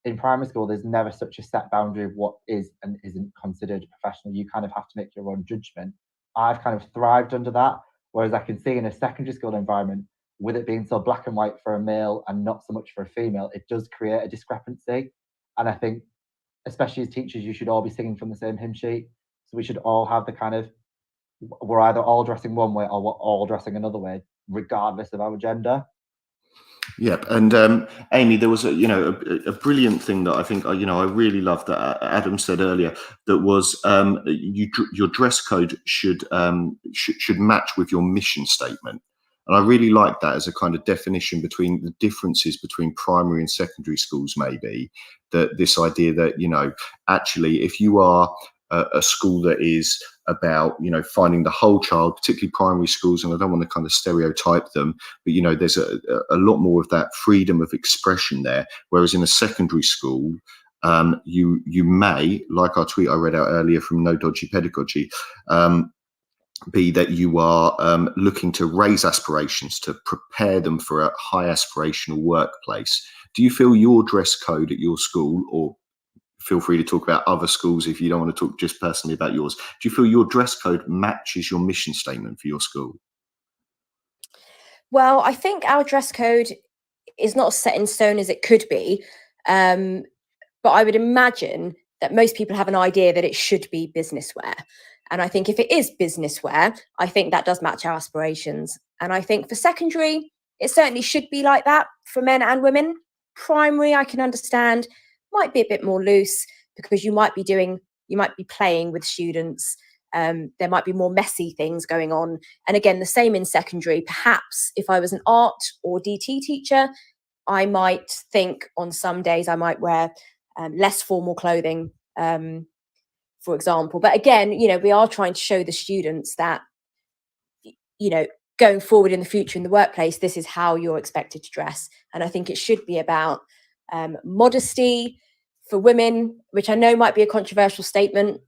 in primary school, there's never such a set boundary of what is and isn't considered professional. You kind of have to make your own judgment. I've kind of thrived under that, whereas I can see in a secondary school environment, with it being so black and white for a male and not so much for a female, it does create a discrepancy. And I think, especially as teachers, you should all be singing from the same hymn sheet. So we should all have the kind of, we're either all dressing one way or we're all dressing another way, regardless of our gender. Yep, and Amy, there was a brilliant thing that I think I really loved that Adam said earlier. That was your dress code should match with your mission statement, and I really like that as a kind of definition between the differences between primary and secondary schools. Maybe that this idea that actually if you are a school that is about finding the whole child, particularly primary schools, and I don't want to kind of stereotype them, but there's a lot more of that freedom of expression there, whereas in a secondary school you may, like our tweet I read out earlier from No Dodgy Pedagogy, be that you are looking to raise aspirations, to prepare them for a high aspirational workplace. Do you feel your dress code at your school, or feel free to talk about other schools if you don't want to talk just personally about yours, do you feel your dress code matches your mission statement for your school? Well, I think our dress code is not set in stone as it could be, but I would imagine that most people have an idea that it should be business wear. And I think if it is business wear, I think that does match our aspirations. And I think for secondary, it certainly should be like that for men and women. Primary, I can understand, might be a bit more loose because you might be playing with students. There might be more messy things going on. And again, the same in secondary. Perhaps if I was an art or DT teacher, I might think on some days I might wear less formal clothing, for example. But again, we are trying to show the students that, going forward in the future in the workplace, this is how you're expected to dress. And I think it should be about modesty for women, which I know might be a controversial statement,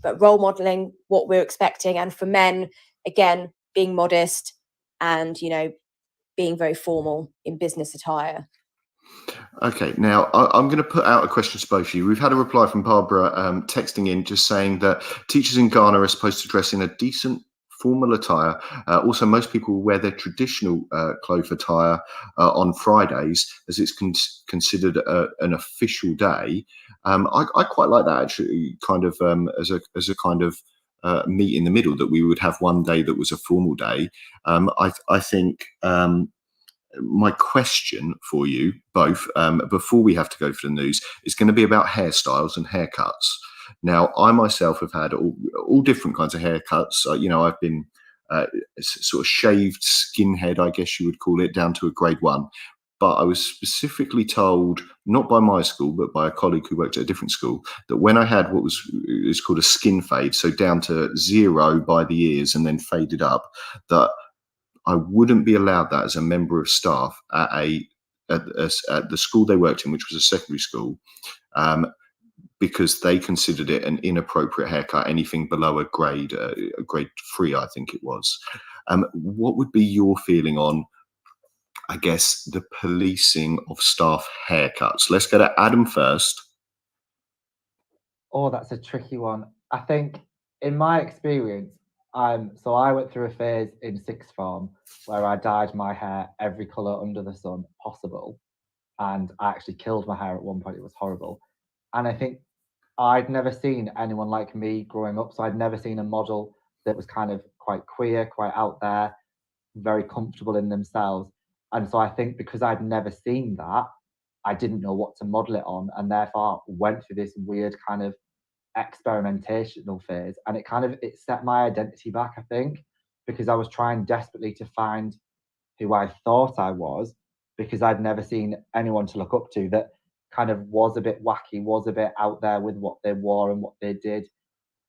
but role modeling what we're expecting. And for men, again, being modest and, being very formal in business attire. Okay, now I'm going to put out a question to both of you. We've had a reply from Barbara texting in just saying that teachers in Ghana are supposed to dress in a decent formal attire. Also, most people wear their traditional cloth attire on Fridays, as it's considered an official day. I quite like that, actually, kind of as a kind of meet in the middle, that we would have one day that was a formal day. I think my question for you both, before we have to go for the news, is going to be about hairstyles and haircuts. Now, I myself have had all different kinds of haircuts. I've been sort of shaved skinhead, I guess you would call it, down to a grade 1. But I was specifically told, not by my school, but by a colleague who worked at a different school, that when I had what was called a skin fade, so down to 0 by the ears and then faded up, that I wouldn't be allowed that as a member of staff at the school they worked in, which was a secondary school, because they considered it an inappropriate haircut, anything below a grade 3, I think it was. What would be your feeling on, I guess, the policing of staff haircuts? Let's go to Adam first. Oh, that's a tricky one. I think, in my experience, so I went through a phase in sixth form where I dyed my hair every colour under the sun possible, and I actually killed my hair at one point. It was horrible. And I think I'd never seen anyone like me growing up, so I'd never seen a model that was kind of quite queer, quite out there, very comfortable in themselves. And so I think because I'd never seen that, I didn't know what to model it on, and therefore went through this weird kind of experimentational phase, and it set my identity back, I think, because I was trying desperately to find who I thought I was, because I'd never seen anyone to look up to that kind of was a bit wacky, was a bit out there with what they wore and what they did.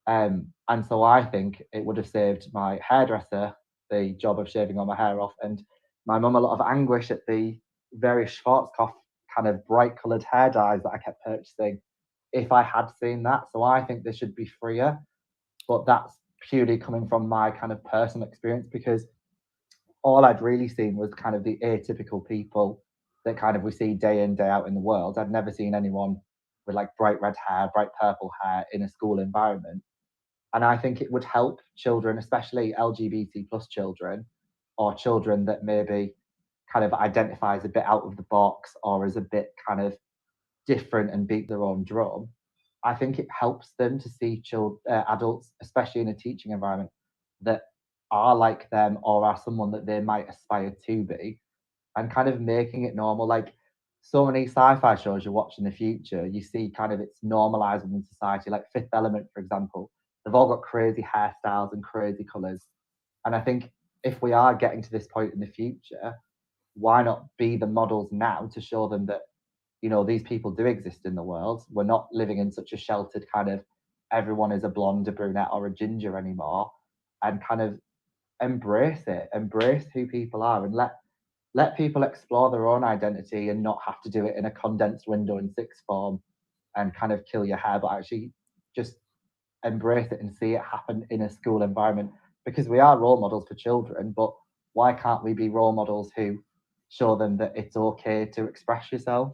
And so I think it would have saved my hairdresser the job of shaving all my hair off, and my mum a lot of anguish at the very Schwarzkopf kind of bright coloured hair dyes that I kept purchasing if I had seen that. So I think they should be freer, but that's purely coming from my kind of personal experience, because all I'd really seen was kind of the atypical people that kind of we see day in, day out in the world. I've never seen anyone with like bright red hair, bright purple hair in a school environment. And I think it would help children, especially LGBT plus children, or children that maybe kind of identify as a bit out of the box or as a bit kind of different and beat their own drum. I think it helps them to see adults, especially in a teaching environment, that are like them or are someone that they might aspire to be, and kind of making it normal. Like so many sci-fi shows you watch in the future, you see kind of it's normalizing in society. Like Fifth Element, for example, they've all got crazy hairstyles and crazy colors. And I think if we are getting to this point in the future, why not be the models now to show them that, you know, these people do exist in the world. We're not living in such a sheltered kind of everyone is a blonde, a brunette, or a ginger anymore, and kind of embrace it, embrace who people are, and let people explore their own identity and not have to do it in a condensed window in sixth form and kind of kill your hair, but actually just embrace it and see it happen in a school environment, because we are role models for children. But why can't we be role models who show them that it's okay to express yourself?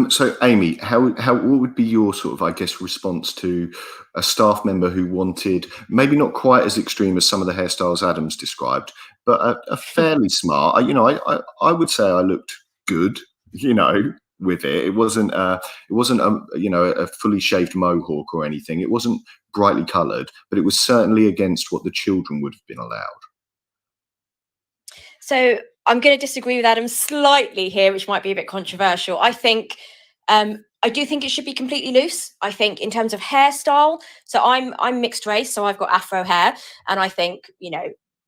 So, Amy, what would be your sort of, I guess, response to a staff member who wanted maybe not quite as extreme as some of the hairstyles Adam's described, but a fairly smart? I would say I looked good, with it. It wasn't a fully shaved mohawk or anything. It wasn't brightly coloured, but it was certainly against what the children would have been allowed. So I'm going to disagree with Adam slightly here, which might be a bit controversial. I think I do think it should be completely loose. I think in terms of hairstyle, so I'm mixed race, so I've got afro hair, and I think,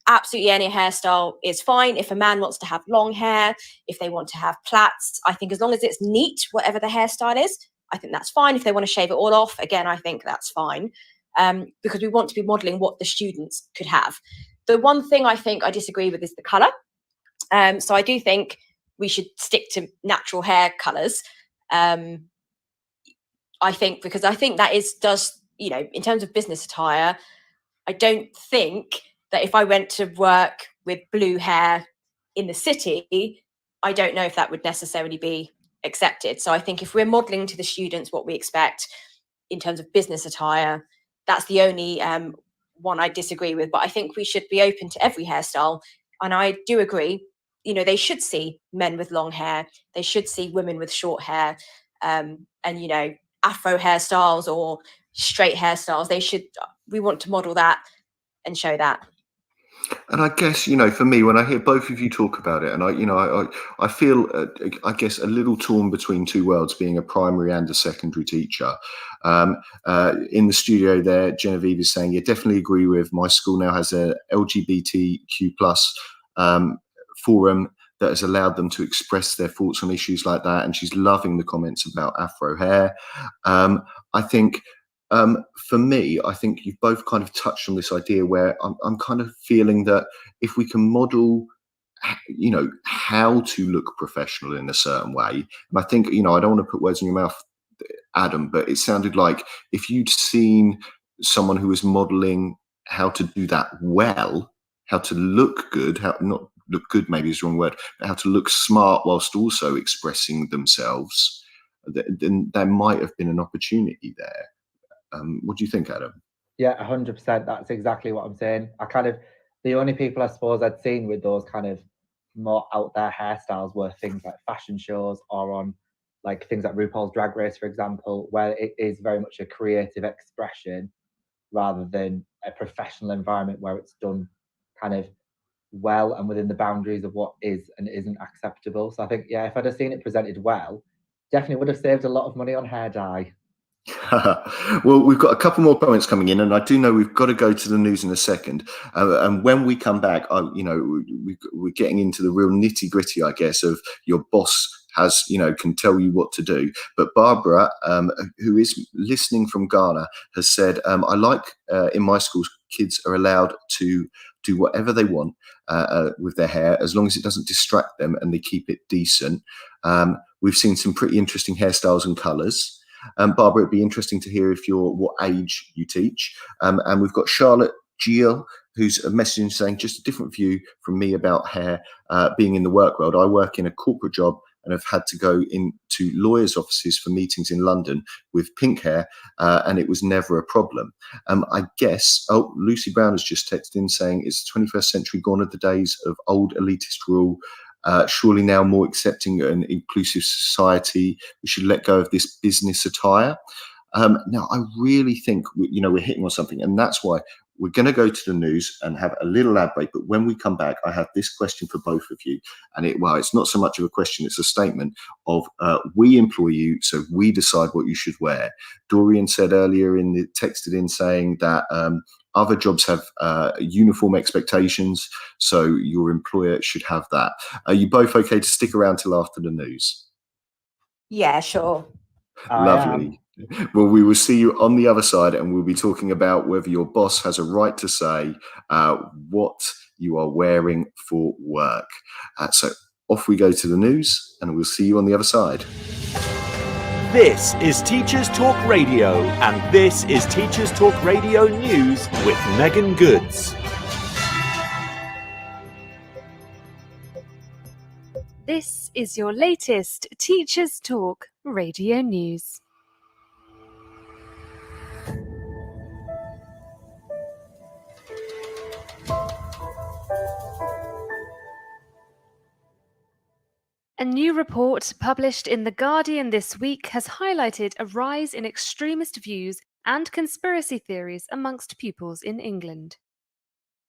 absolutely any hairstyle is fine. If a man wants to have long hair, if they want to have plaits, I think as long as it's neat, whatever the hairstyle is, I think that's fine. If they want to shave it all off, again, I think that's fine, because we want to be modelling what the students could have. The one thing I think I disagree with is the colour. So I do think we should stick to natural hair colours. I think that in terms of business attire, I don't think that if I went to work with blue hair in the city, I don't know if that would necessarily be accepted. So I think if we're modelling to the students what we expect in terms of business attire, that's the only one I disagree with. But I think we should be open to every hairstyle. And I do agree, they should see men with long hair. They should see women with short hair, and, afro hairstyles or straight hairstyles. We want to model that and show that. And I guess, for me, when I hear both of you talk about it, and I feel, I guess, a little torn between two worlds, being a primary and a secondary teacher. In the studio there, Genevieve is saying, yeah, definitely agree with. My school now has a LGBTQ plus forum that has allowed them to express their thoughts on issues like that. And she's loving the comments about afro hair. I think, for me, I think you've both kind of touched on this idea where I'm kind of feeling that if we can model, how to look professional in a certain way. And I think, I don't want to put words in your mouth, Adam, but it sounded like if you'd seen someone who was modeling how to do that well, how to look good, how not look good maybe is the wrong word, but how to look smart whilst also expressing themselves, then there might have been an opportunity there. What do you think, Adam? Yeah, 100%. That's exactly what I'm saying. The only people I suppose I'd seen with those kind of more out there hairstyles were things like fashion shows or on like things like RuPaul's Drag Race, for example, where it is very much a creative expression rather than a professional environment where it's done kind of well and within the boundaries of what is and isn't acceptable. So I think, yeah, if I'd have seen it presented well, definitely would have saved a lot of money on hair dye. Well, we've got a couple more comments coming in, and I do know we've got to go to the news in a second. And when we come back, we're getting into the real nitty gritty, I guess, of your boss can tell you what to do. But Barbara, who is listening from Ghana, has said, I like in my school, kids are allowed to do whatever they want with their hair, as long as it doesn't distract them and they keep it decent. We've seen some pretty interesting hairstyles and colours. Barbara, it'd be interesting to hear what age you teach. And we've got Charlotte Jill, who's messaging saying, just a different view from me about hair being in the work world. I work in a corporate job and have had to go into lawyers' offices for meetings in London with pink hair, and it was never a problem. I guess, Lucy Brown has just texted in saying, is the 21st century gone are the days of old elitist rule? Surely now more accepting and inclusive society, we should let go of this business attire. Now, I really think we're hitting on something, and that's why we're going to go to the news and have a little ad break. But when we come back, I have this question for both of you, and it's not so much of a question; it's a statement of we employ you, so we decide what you should wear. Dorian said earlier texted in saying that other jobs have uniform expectations, so your employer should have that. Are you both okay to stick around till after the news? Yeah, sure. Lovely. Well, we will see you on the other side, and we'll be talking about whether your boss has a right to say what you are wearing for work. So off we go to the news, and we'll see you on the other side. This is Teachers Talk Radio, and this is Teachers Talk Radio News with Megan Goods. This is your latest Teachers Talk Radio News. A new report published in The Guardian this week has highlighted a rise in extremist views and conspiracy theories amongst pupils in England.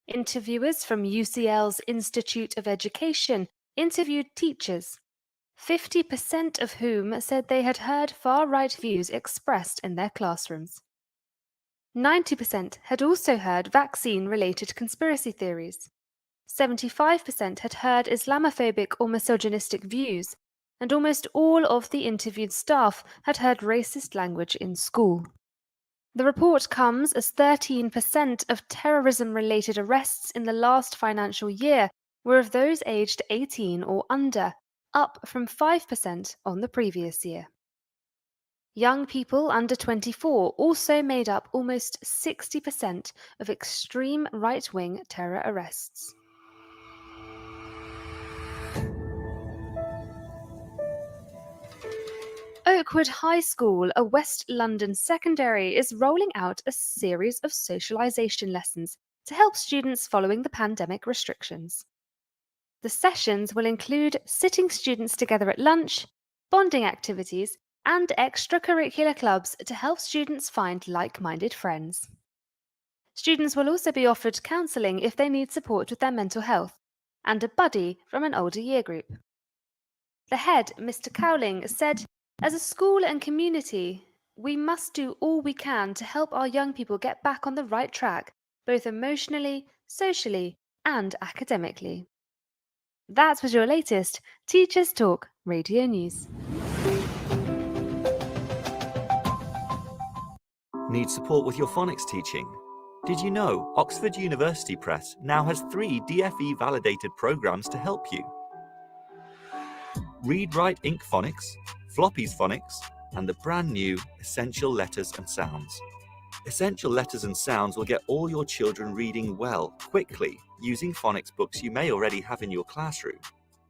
Interviewers from UCL's Institute of Education interviewed teachers, 50% of whom said they had heard far-right views expressed in their classrooms. 90% had also heard vaccine-related conspiracy theories. 75% had heard Islamophobic or misogynistic views, and almost all of the interviewed staff had heard racist language in school. The report comes as 13% of terrorism-related arrests in the last financial year were of those aged 18 or under, up from 5% on the previous year. Young people under 24 also made up almost 60% of extreme right-wing terror arrests. Oakwood High School, a West London secondary, is rolling out a series of socialisation lessons to help students following the pandemic restrictions. The sessions will include sitting students together at lunch, bonding activities, and extracurricular clubs to help students find like-minded friends. Students will also be offered counselling if they need support with their mental health, and a buddy from an older year group. The head, Mr. Cowling, said, "As a school and community, we must do all we can to help our young people get back on the right track, both emotionally, socially, and academically." That was your latest Teachers Talk Radio News. Need support with your phonics teaching? Did you know Oxford University Press now has 3 DFE validated programs to help you? Read Write Inc Phonics, Floppy's Phonics, and the brand new Essential Letters and Sounds. Essential Letters and Sounds will get all your children reading well, quickly, using phonics books you may already have in your classroom.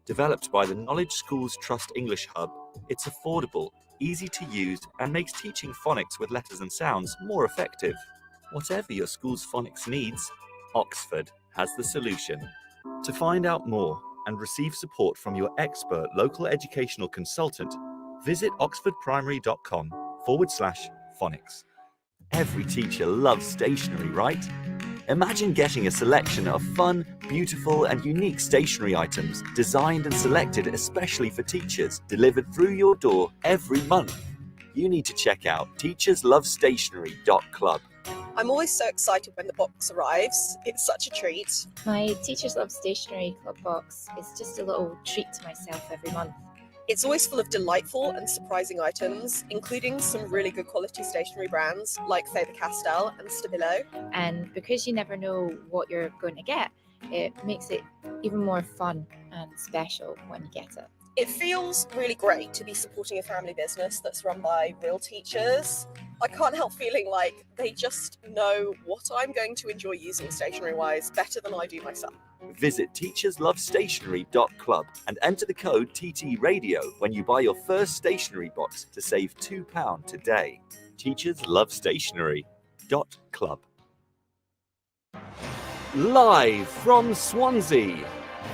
Developed by the Knowledge Schools Trust English Hub, it's affordable, easy to use, and makes teaching phonics with letters and sounds more effective. Whatever your school's phonics needs, Oxford has the solution. To find out more and receive support from your expert local educational consultant, visit oxfordprimary.com/phonics. Every teacher loves stationery, right? Imagine getting a selection of fun, beautiful, and unique stationery items designed and selected especially for teachers, delivered through your door every month. You need to check out teacherslovestationery.club. I'm always so excited when the box arrives. It's such a treat. My Teachers Love Stationery Club box is just a little treat to myself every month. It's always full of delightful and surprising items, including some really good quality stationery brands like Faber-Castell and Stabilo. And because you never know what you're going to get, it makes it even more fun and special when you get it. It feels really great to be supporting a family business that's run by real teachers. I can't help feeling like they just know what I'm going to enjoy using stationery-wise better than I do myself. Visit teacherslovestationery.club and enter the code TTRadio when you buy your first stationery box to save £2 today. teacherslovestationery.club. Live from Swansea,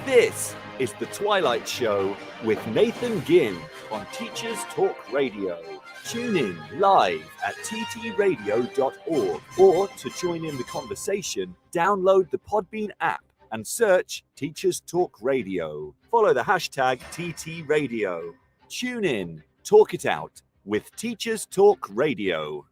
this is the Twilight Show with Nathan Ginn on Teachers Talk Radio. Tune in live at ttradio.org, or to join in the conversation, download the Podbean app and search Teachers Talk Radio. Follow the hashtag TTRadio. Tune in, talk it out with Teachers Talk Radio.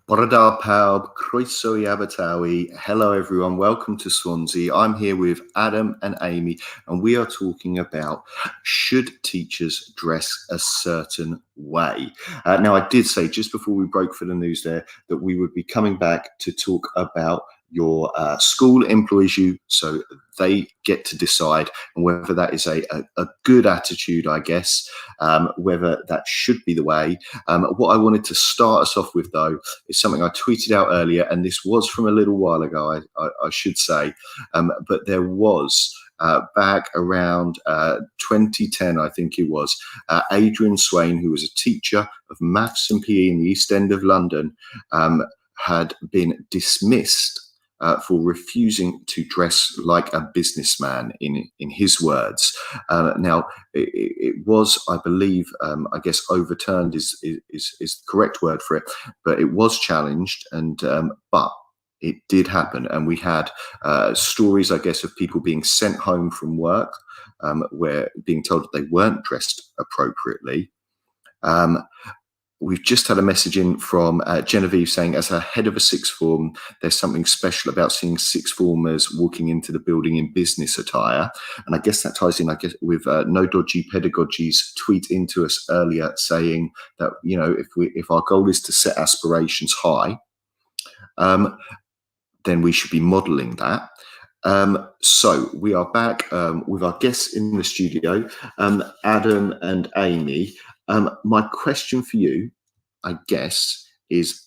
Borada Pawb, croeso I Abertawe. Hello everyone, welcome to Swansea. I'm here with Adam and Amy, and we are talking about should teachers dress a certain way. Now, I did say just before we broke for the news there that we would be coming back to talk about your school employs you, so they get to decide whether that is a good attitude, I guess, whether that should be the way. What I wanted to start us off with, though, is something I tweeted out earlier, and this was from a little while ago, I should say, but there was back around 2010, I think it was, Adrian Swain, who was a teacher of maths and PE in the East End of London, had been dismissed for refusing to dress like a businessman, in his words. Now, it was, I believe, I guess overturned is the correct word for it, but it was challenged, and but it did happen, and we had stories, I guess, of people being sent home from work, where being told that they weren't dressed appropriately. We've just had a message in from Genevieve saying, as a head of a sixth form, there's something special about seeing sixth formers walking into the building in business attire. And I guess that ties in, I guess, with No Dodgy Pedagogy's tweet into us earlier saying that, you know, if our goal is to set aspirations high, then we should be modelling that. So we are back with our guests in the studio, Adam and Amy. My question for you, I guess, is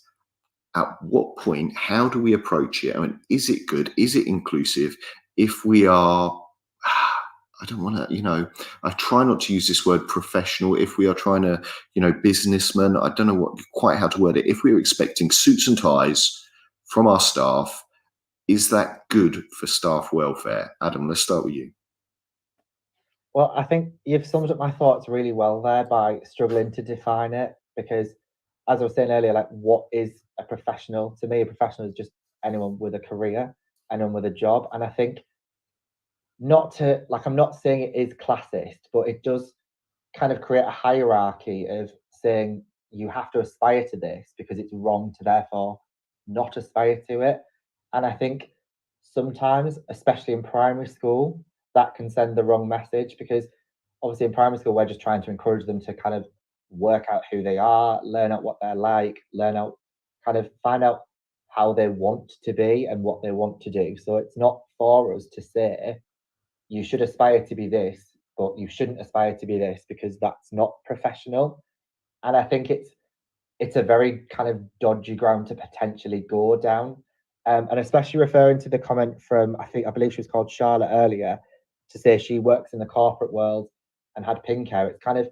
at what point, how do we approach it? I mean, is it good? Is it inclusive? If we are, I don't want to, you know, I try not to use this word professional. If we are trying to, you know, businessman, I don't know quite how to word it. If we're expecting suits and ties from our staff, is that good for staff welfare? Adam, let's start with you. Well, I think you've summed up my thoughts really well there by struggling to define it, because as I was saying earlier, like, what is a professional? To me, a professional is just anyone with a career, anyone with a job. And I think I'm not saying it is classist, but it does kind of create a hierarchy of saying you have to aspire to this because it's wrong to therefore not aspire to it. And I think sometimes, especially in primary school, that can send the wrong message, because obviously in primary school, we're just trying to encourage them to kind of work out who they are, learn out what they're like, find out how they want to be and what they want to do. So it's not for us to say, you should aspire to be this, but you shouldn't aspire to be this, because that's not professional. And I think it's a very kind of dodgy ground to potentially go down. And especially referring to the comment from, I believe she was called Charlotte earlier, to say she works in the corporate world and had pink hair. It's kind of,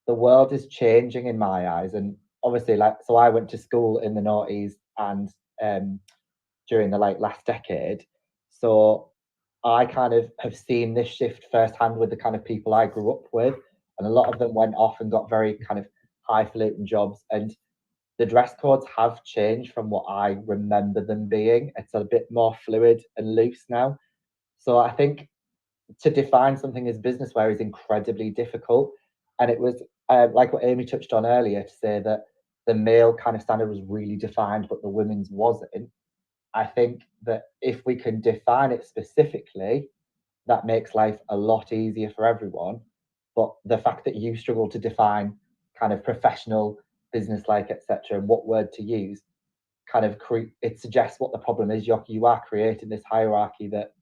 the world is changing in my eyes. And obviously, so I went to school in the noughties and during the last decade. So I kind of have seen this shift firsthand with the kind of people I grew up with. And a lot of them went off and got very kind of highfalutin jobs. And the dress codes have changed from what I remember them being. It's a bit more fluid and loose now. So I think to define something as business wear is incredibly difficult. And it was like what Amy touched on earlier, to say that the male kind of standard was really defined, but the women's wasn't. I think that if we can define it specifically, that makes life a lot easier for everyone. But the fact that you struggle to define kind of professional, business-like, etc., and what word to use, kind of it suggests what the problem is. You are creating this hierarchy that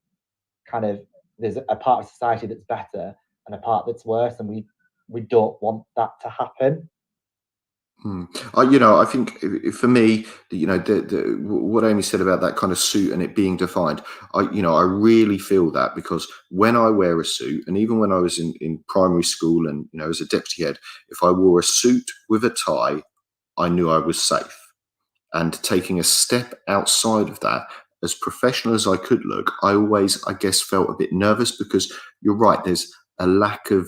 kind of, there's a part of society that's better and a part that's worse, and we don't want that to happen. I think for me, what Amy said about that kind of suit and it being defined, I really feel that, because when I wear a suit, and even when I was in primary school and, as a deputy head, if I wore a suit with a tie, I knew I was safe. And taking a step outside of that, as professional as I could look, I always, I guess, felt a bit nervous, because you're right, there's a lack of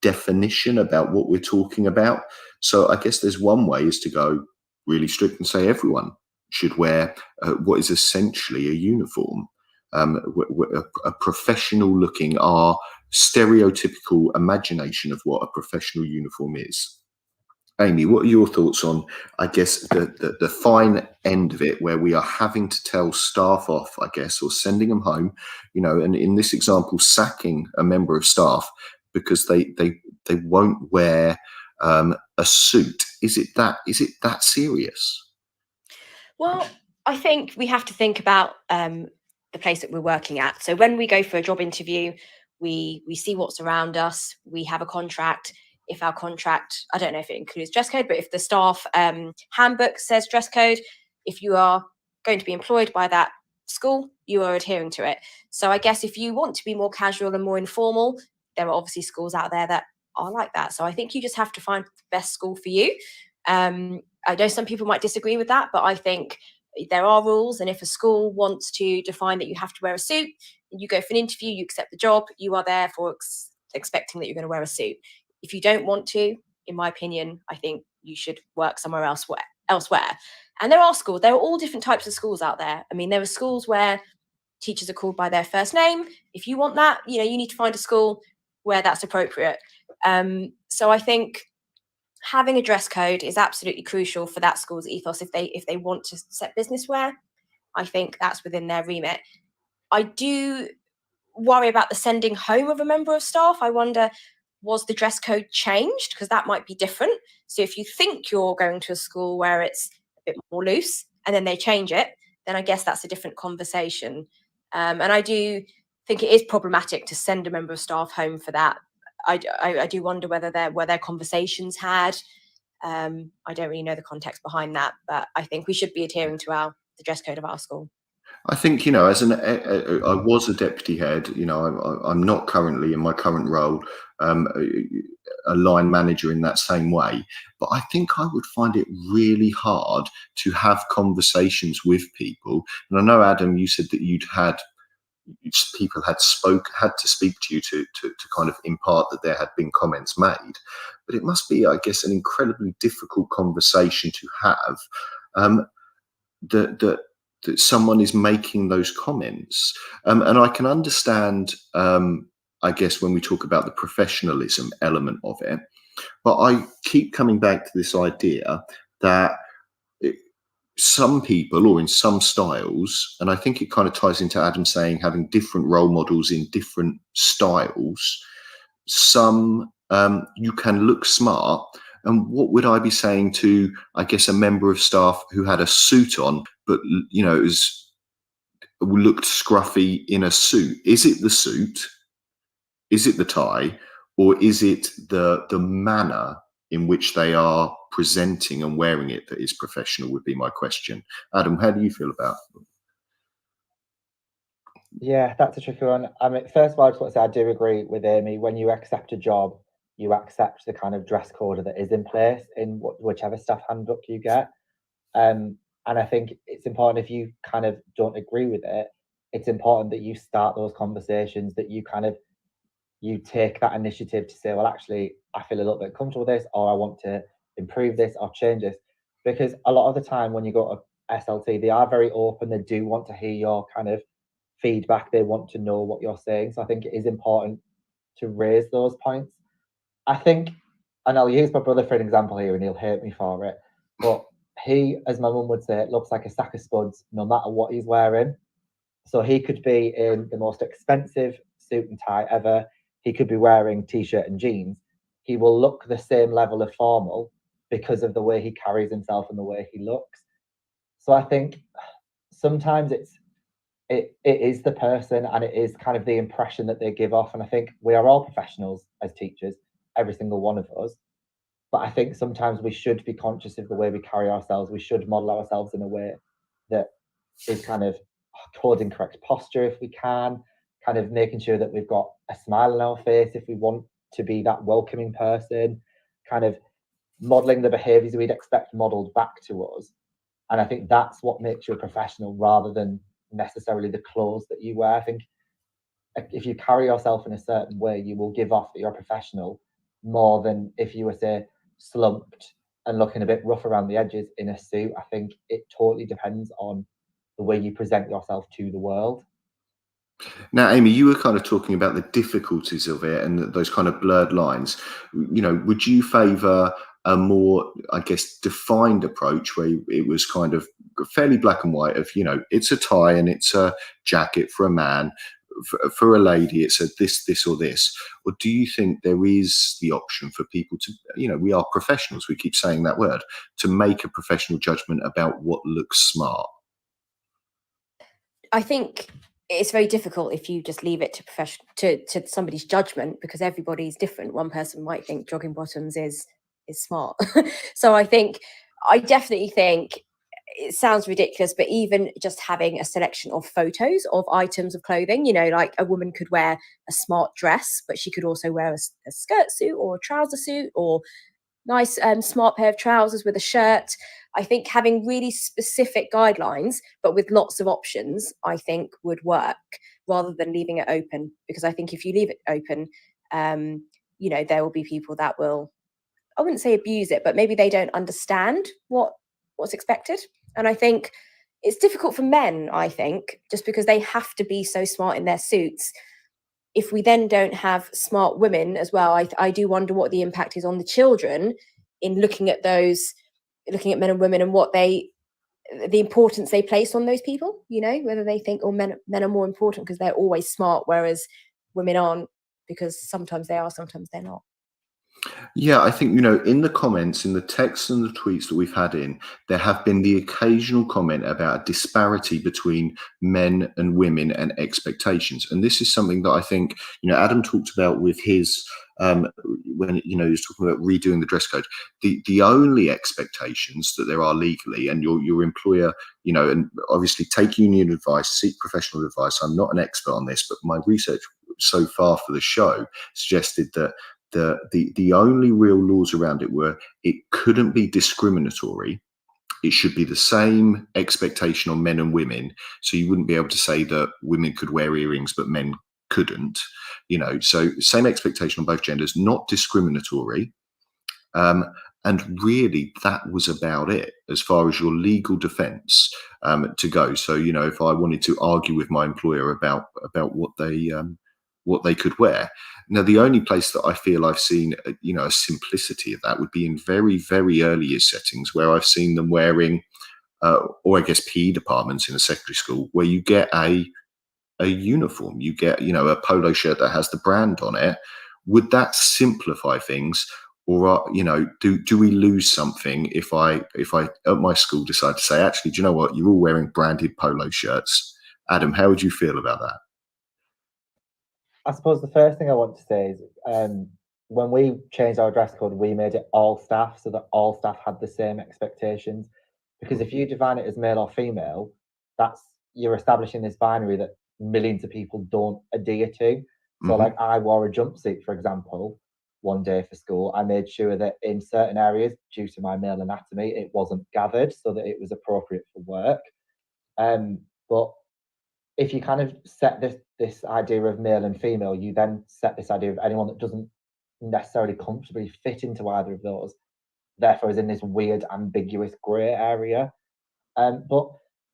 definition about what we're talking about. So I guess there's one way is to go really strict and say everyone should wear what is essentially a uniform, a professional looking, our stereotypical imagination of what a professional uniform is. Amy, what are your thoughts on, I guess, the fine end of it, where we are having to tell staff off, I guess, or sending them home, and in this example, sacking a member of staff because they won't wear a suit? Is it that serious? Well, I think we have to think about the place that we're working at. So when we go for a job interview, we see what's around us. We have a contract. If our contract, I don't know if it includes dress code, but if the staff handbook says dress code, if you are going to be employed by that school, you are adhering to it. So I guess if you want to be more casual and more informal, there are obviously schools out there that are like that. So I think you just have to find the best school for you. I know some people might disagree with that, but I think there are rules. And if a school wants to define that you have to wear a suit, you go for an interview, you accept the job, you are there for expecting that you're going to wear a suit. If you don't want to, in my opinion, I think you should work somewhere elsewhere. And there are schools, there are all different types of schools out there. I mean, there are schools where teachers are called by their first name. If you want that, you need to find a school where that's appropriate. So I think having a dress code is absolutely crucial for that school's ethos. If they want to set business wear, I think that's within their remit. I do worry about the sending home of a member of staff. I wonder, was the dress code changed? Because that might be different. So if you think you're going to a school where it's a bit more loose and then they change it, then I guess that's a different conversation. And I do think it is problematic to send a member of staff home for that. I do wonder whether were there conversations had. I don't really know the context behind that, but I think we should be adhering to the dress code of our school. I think, I was a deputy head. I'm not currently in my current role a line manager in that same way, but I think I would find it really hard to have conversations with people. And I know, Adam, you said that people had to speak to you to kind of impart that there had been comments made, but it must be, I guess, an incredibly difficult conversation to have, that someone is making those comments. And I can understand, I guess, when we talk about the professionalism element of it, but I keep coming back to this idea that some people, or in some styles, and I think it kind of ties into Adam saying having different role models in different styles, some you can look smart. And what would I be saying to, I guess, a member of staff who had a suit on, but, looked scruffy in a suit? Is it the suit? Is it the tie? Or is it the manner in which they are presenting and wearing it that is professional, would be my question. Adam, how do you feel about it? Yeah, that's a tricky one. I mean, first of all, I just want to say I do agree with Amy. When you accept a job, you accept the kind of dress code that is in place in whichever staff handbook you get. And I think it's important, if you kind of don't agree with it, it's important that you start those conversations, that you take that initiative to say, well, actually, I feel a little bit comfortable with this, or I want to improve this or change this. Because a lot of the time when you go to SLT, they are very open. They do want to hear your kind of feedback. They want to know what you're saying. So I think it is important to raise those points. I think, and I'll use my brother for an example here, and he'll hate me for it, but he, as my mum would say, looks like a sack of spuds no matter what he's wearing. So he could be in the most expensive suit and tie ever. He could be wearing t-shirt and jeans. He will look the same level of formal because of the way he carries himself and the way he looks. So I think sometimes it is the person, and it is kind of the impression that they give off. And I think we are all professionals as teachers, every single one of us. But I think sometimes we should be conscious of the way we carry ourselves. We should model ourselves in a way that is kind of holding correct posture if we can, kind of making sure that we've got a smile on our face if we want to be that welcoming person, kind of modeling the behaviors we'd expect modeled back to us. And I think that's what makes you a professional rather than necessarily the clothes that you wear. I think if you carry yourself in a certain way, you will give off that you're a professional more than if you were, say, slumped and looking a bit rough around the edges in a suit. I think it totally depends on the way you present yourself to the world. Now, Amy, you were kind of talking about the difficulties of it and those kind of blurred lines. Would you favour a more, I guess, defined approach where it was kind of fairly black and white of, it's a tie and it's a jacket for a man, for a lady, it's a this or this? Or do you think there is the option for people to, we are professionals, we keep saying that word, to make a professional judgment about what looks smart? I think it's very difficult if you just leave it to somebody's judgment, because everybody's different. One person might think jogging bottoms is smart. So I definitely think it sounds ridiculous, but even just having a selection of photos of items of clothing, like a woman could wear a smart dress, but she could also wear a skirt suit or a trouser suit or nice smart pair of trousers with a shirt. I think having really specific guidelines, but with lots of options, I think would work rather than leaving it open. Because I think if you leave it open, there will be people that will, I wouldn't say abuse it, but maybe they don't understand what's expected. And I think it's difficult for men, I think, just because they have to be so smart in their suits. If we then don't have smart women as well, I do wonder what the impact is on the children in looking at men and women and the importance they place on those people, whether they think, men are more important because they're always smart, whereas women aren't, because sometimes they are, sometimes they're not. Yeah, I think, in the comments, in the texts and the tweets that we've had there have been the occasional comment about a disparity between men and women and expectations. And this is something that I think, Adam talked about with his, when, he was talking about redoing the dress code. The only expectations that there are legally, and your employer, and obviously take union advice, seek professional advice. I'm not an expert on this, but my research so far for the show suggested that the only real laws around it were it couldn't be discriminatory. It should be the same expectation on men and women. So you wouldn't be able to say that women could wear earrings, but men couldn't, so same expectation on both genders, not discriminatory. And really that was about it as far as your legal defense to go. So, if I wanted to argue with my employer about what they could wear. Now, the only place that I feel I've seen, a simplicity of that would be in very, very early year settings where I've seen them wearing, or I guess PE departments in a secondary school, where you get a uniform, you get, a polo shirt that has the brand on it. Would that simplify things? Or, do we lose something if I at my school decide to say, actually, do you know what? You're all wearing branded polo shirts. Adam, how would you feel about that? I suppose the first thing I want to say is when we changed our dress code, we made it all staff so that all staff had the same expectations. Because if you define it as male or female, you're establishing this binary that millions of people don't adhere to. So like I wore a jumpsuit, for example, one day for school. I made sure that in certain areas, due to my male anatomy, it wasn't gathered so that it was appropriate for work. But if you kind of set this idea of male and female, you then set this idea of anyone that doesn't necessarily comfortably fit into either of those, therefore is in this weird, ambiguous grey area. But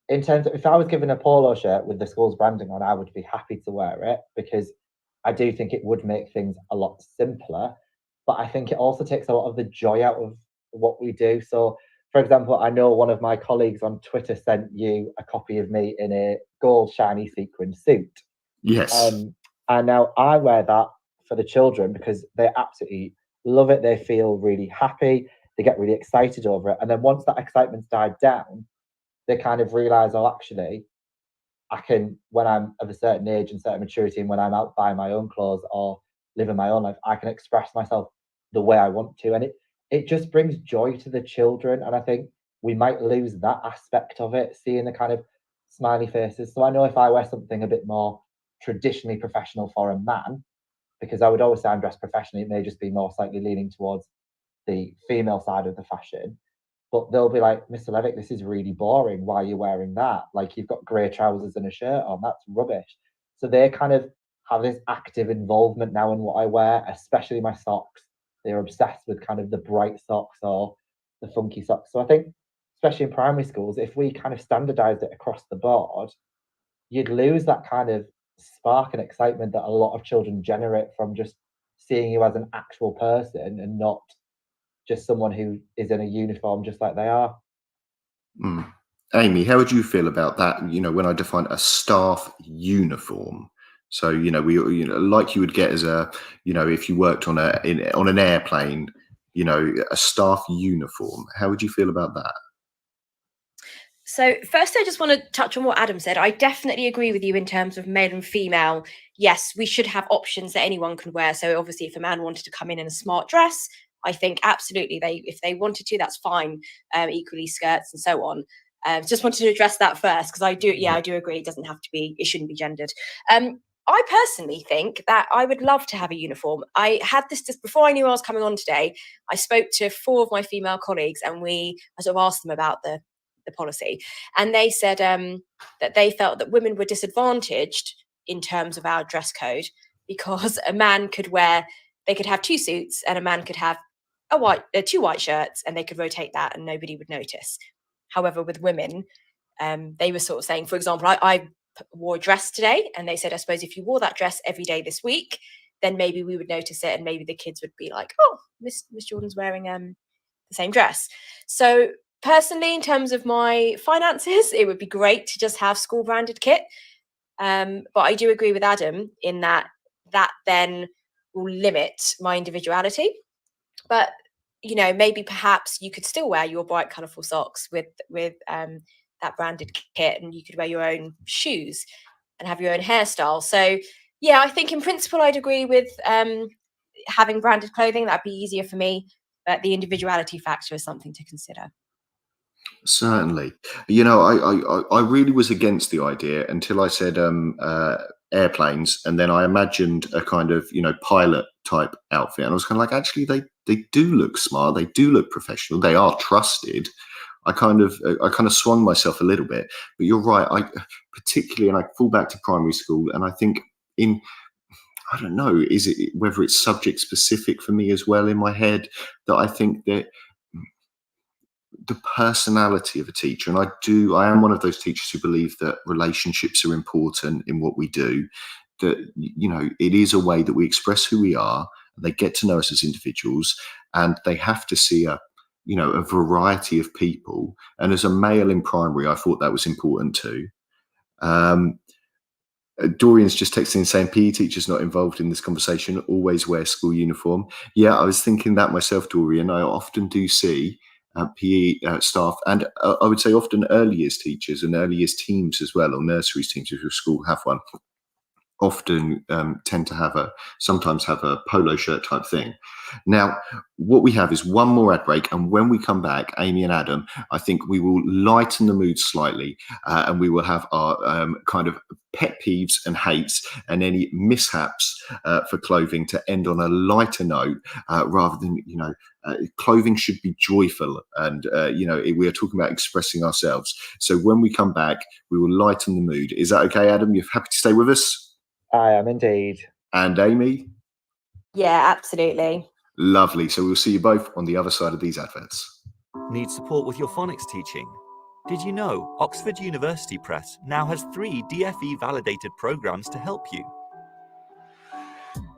in terms of, if I was given a polo shirt with the school's branding on, I would be happy to wear it because I do think it would make things a lot simpler. But I think it also takes a lot of the joy out of what we do. So, for example, I know one of my colleagues on Twitter sent you a copy of me in a gold shiny sequin suit. Yes. And now I wear that for the children because they absolutely love it. They feel really happy. They get really excited over it. And then once that excitement's died down, they kind of realize, oh, actually, I can, when I'm of a certain age and certain maturity, and when I'm out buying my own clothes or living my own life, I can express myself the way I want to. And it just brings joy to the children. And I think we might lose that aspect of it, seeing the kind of smiley faces. So I know if I wear something a bit more traditionally professional for a man, because I would always say I'm dressed professionally, it may just be more slightly leaning towards the female side of the fashion. But they'll be like, Mr. Levick, this is really boring. Why are you wearing that? Like, you've got grey trousers and a shirt on. That's rubbish. So they kind of have this active involvement now in what I wear, especially my socks. They're obsessed with kind of the bright socks or the funky socks. So I think, especially in primary schools, if we kind of standardized it across the board, you'd lose that kind of spark and excitement that a lot of children generate from just seeing you as an actual person and not just someone who is in a uniform just like they are. Mm. Amy, how would you feel about that? You know, when I define a staff uniform, so we like you would get as a if you worked on on an airplane, a staff uniform. How would you feel about that? So first, I just want to touch on what Adam said. I definitely agree with you in terms of male and female. Yes, we should have options that anyone can wear. So obviously, if a man wanted to come in a smart dress, I think absolutely if they wanted to, that's fine. Equally skirts and so on. Just wanted to address that first because I do agree. It shouldn't be gendered. I personally think that I would love to have a uniform. I had this before I knew I was coming on today. I spoke to 4 of my female colleagues and I sort of asked them about the policy, and they said that they felt that women were disadvantaged in terms of our dress code because a man could have 2 suits and a man could have 2 white shirts and they could rotate that and nobody would notice. However, with women, they were sort of saying, for example, I wore a dress today and they said, I suppose if you wore that dress every day this week, then maybe we would notice it and maybe the kids would be like, oh, Miss Jordan's wearing the same dress. So personally, in terms of my finances, it would be great to just have school branded kit. But I do agree with Adam in that then will limit my individuality. But, maybe perhaps you could still wear your bright, colourful socks with that branded kit, and you could wear your own shoes and have your own hairstyle. So, yeah, I think in principle, I'd agree with having branded clothing. That'd be easier for me. But the individuality factor is something to consider. Certainly. I really was against the idea until I said airplanes, and then I imagined a kind of pilot type outfit, and I was kind of like, actually they do look smart, they do look professional, they are trusted. I kind of swung myself a little bit, but you're right. I particularly, and I fall back to primary school, and I think I don't know, is it whether it's subject specific for me as well in my head, that I think that the personality of a teacher, and I am one of those teachers who believe that relationships are important in what we do, that it is a way that we express who we are, they get to know us as individuals, and they have to see a variety of people. And as a male in primary, I thought that was important too. Dorian's just texting saying PE teachers not involved in this conversation always wear school uniform. Yeah, I was thinking that myself, Dorian. I often do see PE staff, and I would say often early years teachers and early years teams as well, or nurseries teams if your school have one, often tend to sometimes have a polo shirt type thing. Now, what we have is one more ad break, and when we come back, Amy and Adam, I think we will lighten the mood slightly, and we will have our kind of pet peeves and hates and any mishaps for clothing to end on a lighter note, rather than clothing should be joyful, and we are talking about expressing ourselves. So when we come back, we will lighten the mood. Is that okay, Adam? You're happy to stay with us? I am indeed. And Amy? Yeah, absolutely. Lovely. So we'll see you both on the other side of these adverts. Need support with your phonics teaching? Did you know Oxford University Press now has 3 DFE validated programs to help you?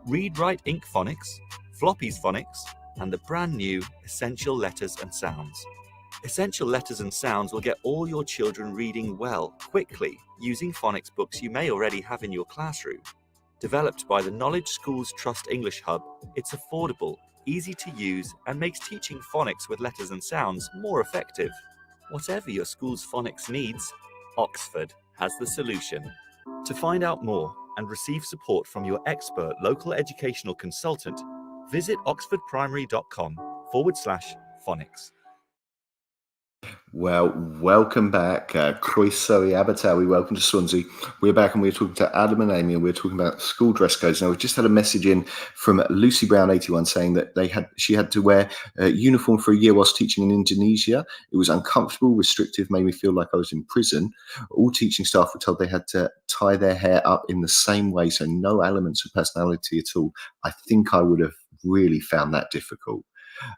Read Write Inc Phonics, Floppy's Phonics, and the brand new Essential Letters and Sounds. Essential Letters and Sounds will get all your children reading well, quickly, using phonics books you may already have in your classroom. Developed by the Knowledge Schools Trust English Hub, it's affordable, easy to use, and makes teaching phonics with letters and sounds more effective. Whatever your school's phonics needs, Oxford has the solution. To find out more and receive support from your expert local educational consultant, visit oxfordprimary.com/phonics. Well, welcome back, Croeso i Abertawe. Welcome to Swansea. We're back and we're talking to Adam and Amy, and we're talking about school dress codes. Now, we've just had a message in from Lucy Brown 81 saying that she had to wear a uniform for a year whilst teaching in Indonesia. It was uncomfortable, restrictive, made me feel like I was in prison. All teaching staff were told they had to tie their hair up in the same way, so no elements of personality at all. I think I would have really found that difficult.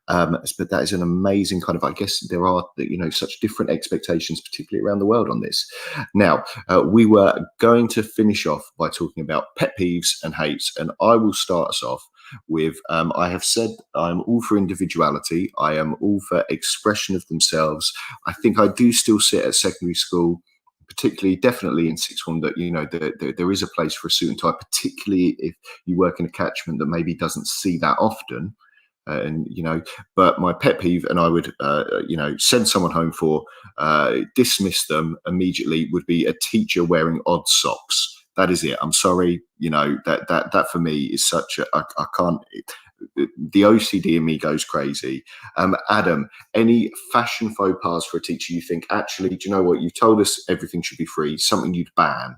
But that is an amazing kind of, I guess there are, such different expectations, particularly around the world on this. Now, we were going to finish off by talking about pet peeves and hates, and I will start us off with, I have said I'm all for individuality. I am all for expression of themselves. I think I do still sit at secondary school, particularly definitely in sixth form, that there is a place for a suit and tie, particularly if you work in a catchment that maybe doesn't see that often. But my pet peeve, and I would send someone home for, dismiss them immediately, would be a teacher wearing odd socks. That is it. I'm sorry, that for me is such a, I can't, the OCD in me goes crazy. Adam, any fashion faux pas for a teacher you think, actually, do you know what, you told us everything should be free, something you'd ban?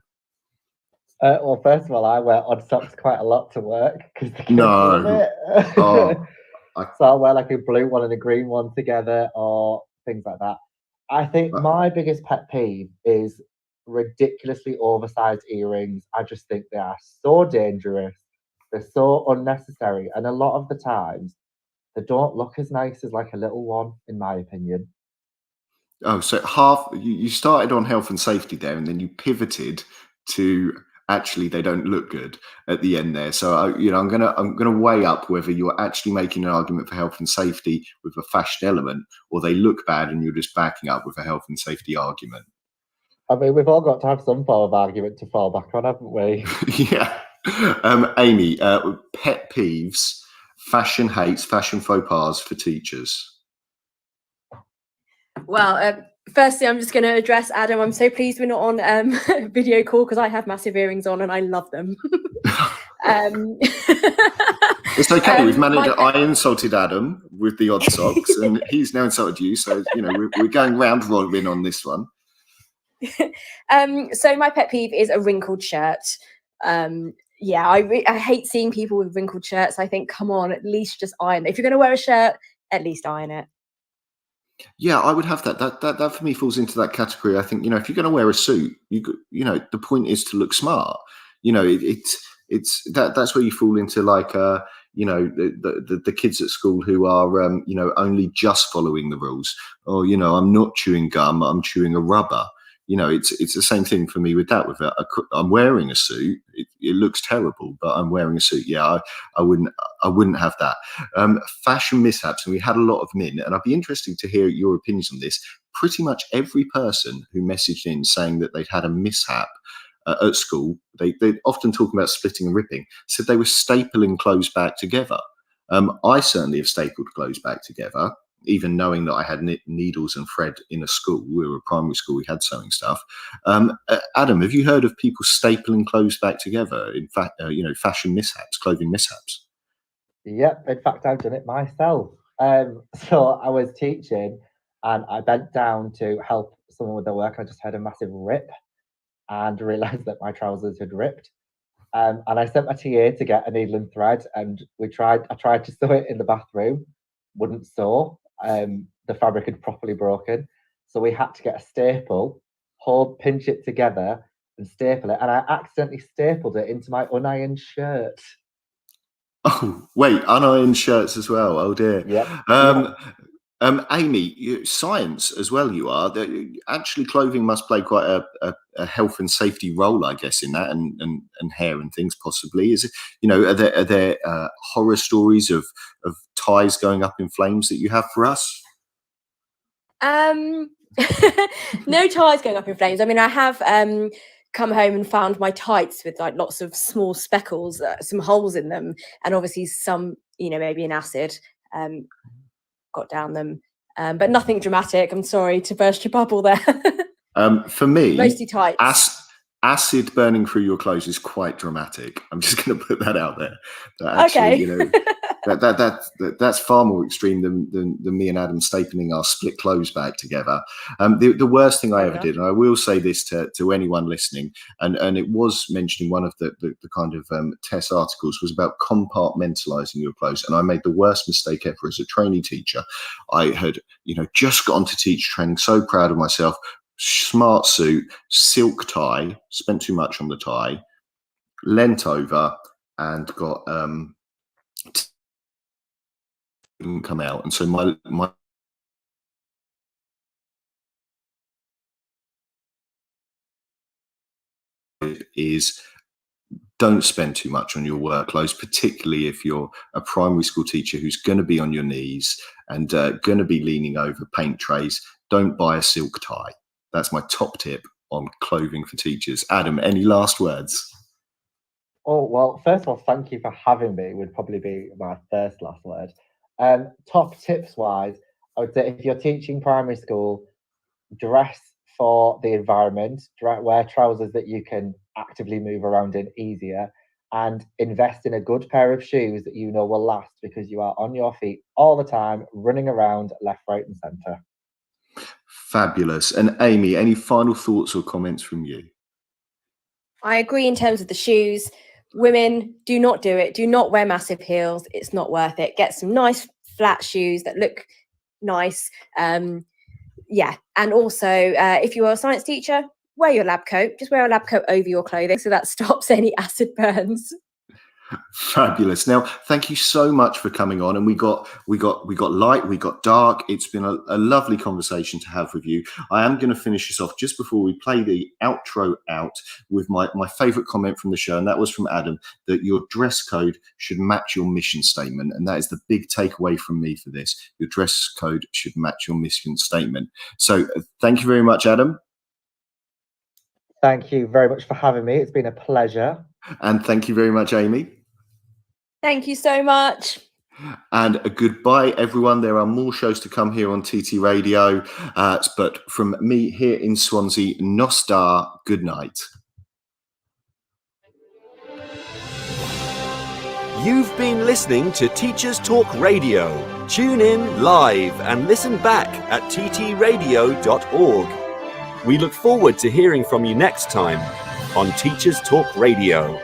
Well, first of all, I wear odd socks quite a lot to work because the kids No. love it. Oh, So I'll wear like a blue one and a green one together or things like that. I think my biggest pet peeve is ridiculously oversized earrings. I just think they are so dangerous. They're so unnecessary. And a lot of the times, they don't look as nice as like a little one, in my opinion. Oh, so you started on health and safety there, and then you pivoted to actually they don't look good at the end there. So I'm gonna weigh up whether you're actually making an argument for health and safety with a fashion element, or they look bad and you're just backing up with a health and safety argument. I mean, we've all got to have some form of argument to fall back on, haven't we? Yeah. Amy, pet peeves, fashion hates, fashion faux pas for teachers. Well, firstly, I'm just going to address Adam. I'm so pleased we're not on video call because I have massive earrings on and I love them. It's okay. We've managed. I insulted Adam with the odd socks, and he's now insulted you. So we're going round robin on this one. So my pet peeve is a wrinkled shirt. I hate seeing people with wrinkled shirts. I think, come on, at least just iron it. If you're going to wear a shirt, at least iron it. Yeah, I would have that. That for me falls into that category. I think, if you're going to wear a suit, the point is to look smart. It's that's where you fall into like the kids at school who are only just following the rules. Or I'm not chewing gum, I'm chewing a rubber. It's the same thing for me with that. I'm wearing a suit. It looks terrible, but I'm wearing a suit. Yeah, I wouldn't have that. Fashion mishaps, and we had a lot of them in, and I'd be interested to hear your opinions on this. Pretty much every person who messaged in saying that they'd had a mishap at school, they often talk about splitting and ripping, said they were stapling clothes back together. I certainly have stapled clothes back together, even knowing that I had needles and thread in a school. We were a primary school, we had sewing stuff. Adam, have you heard of people stapling clothes back together? In fact, fashion mishaps, clothing mishaps. Yep, in fact, I've done it myself. So I was teaching and I bent down to help someone with their work. I just had a massive rip and realised that my trousers had ripped. And I sent my TA to get a needle and thread, and I tried to sew it in the bathroom, wouldn't sew. The fabric had properly broken, so we had to get a staple, pinch it together and staple it, and I accidentally stapled it into my unironed shirt. Oh wait, unironed shirts as well. Oh dear. Yeah. Amy, science as well. You are actually, clothing must play quite a health and safety role, I guess, in that, and hair and things possibly. Is it? Are there horror stories of ties going up in flames that you have for us? No ties going up in flames. I mean, I have come home and found my tights with like lots of small speckles, some holes in them, and obviously some, maybe an acid got down them, but nothing dramatic. I'm sorry to burst your bubble there. For me, Mostly tights. acid burning through your clothes is quite dramatic. I'm just going to put that out there. That actually, Okay. that's far more extreme than me and Adam stapling our split clothes back together. The worst thing I Fair ever enough. did, and I will say this to anyone listening, and it was mentioned in one of the kind of test articles, was about compartmentalizing your clothes. And I made the worst mistake ever as a trainee teacher. I had, just got onto teacher training, so proud of myself. Smart suit, silk tie, spent too much on the tie, leant over and got didn't come out. And so my is, don't spend too much on your work clothes, particularly if you're a primary school teacher who's going to be on your knees and going to be leaning over paint trays. Don't buy a silk tie. That's my top tip on clothing for teachers. Adam, any last words? Oh, well, first of all, thank you for having me, would probably be my first last word. Top tips wise, I would say if you're teaching primary school, dress for the environment, wear trousers that you can actively move around in easier, and invest in a good pair of shoes that you know will last, because you are on your feet all the time, running around left, right, and centre. Fabulous. And Amy, any final thoughts or comments from you? I agree in terms of the shoes. Women, do not do it. Do not wear massive heels. It's not worth it. Get some nice flat shoes that look nice. Yeah. And also, if you are a science teacher, wear your lab coat. Just wear a lab coat over your clothing so that stops any acid burns. Fabulous. Now, thank you so much for coming on. And we got light, we got dark. It's been a lovely conversation to have with you. I am going to finish this off just before we play the outro out with my favorite comment from the show. And that was from Adam, that your dress code should match your mission statement. And that is the big takeaway from me for this. Your dress code should match your mission statement. So thank you very much, Adam. Thank you very much for having me. It's been a pleasure. And thank you very much, Amy. Thank you so much. And a goodbye, everyone. There are more shows to come here on TT Radio. But from me here in Swansea, Nostar, good night. You've been listening to Teachers Talk Radio. Tune in live and listen back at ttradio.org. We look forward to hearing from you next time on Teachers Talk Radio.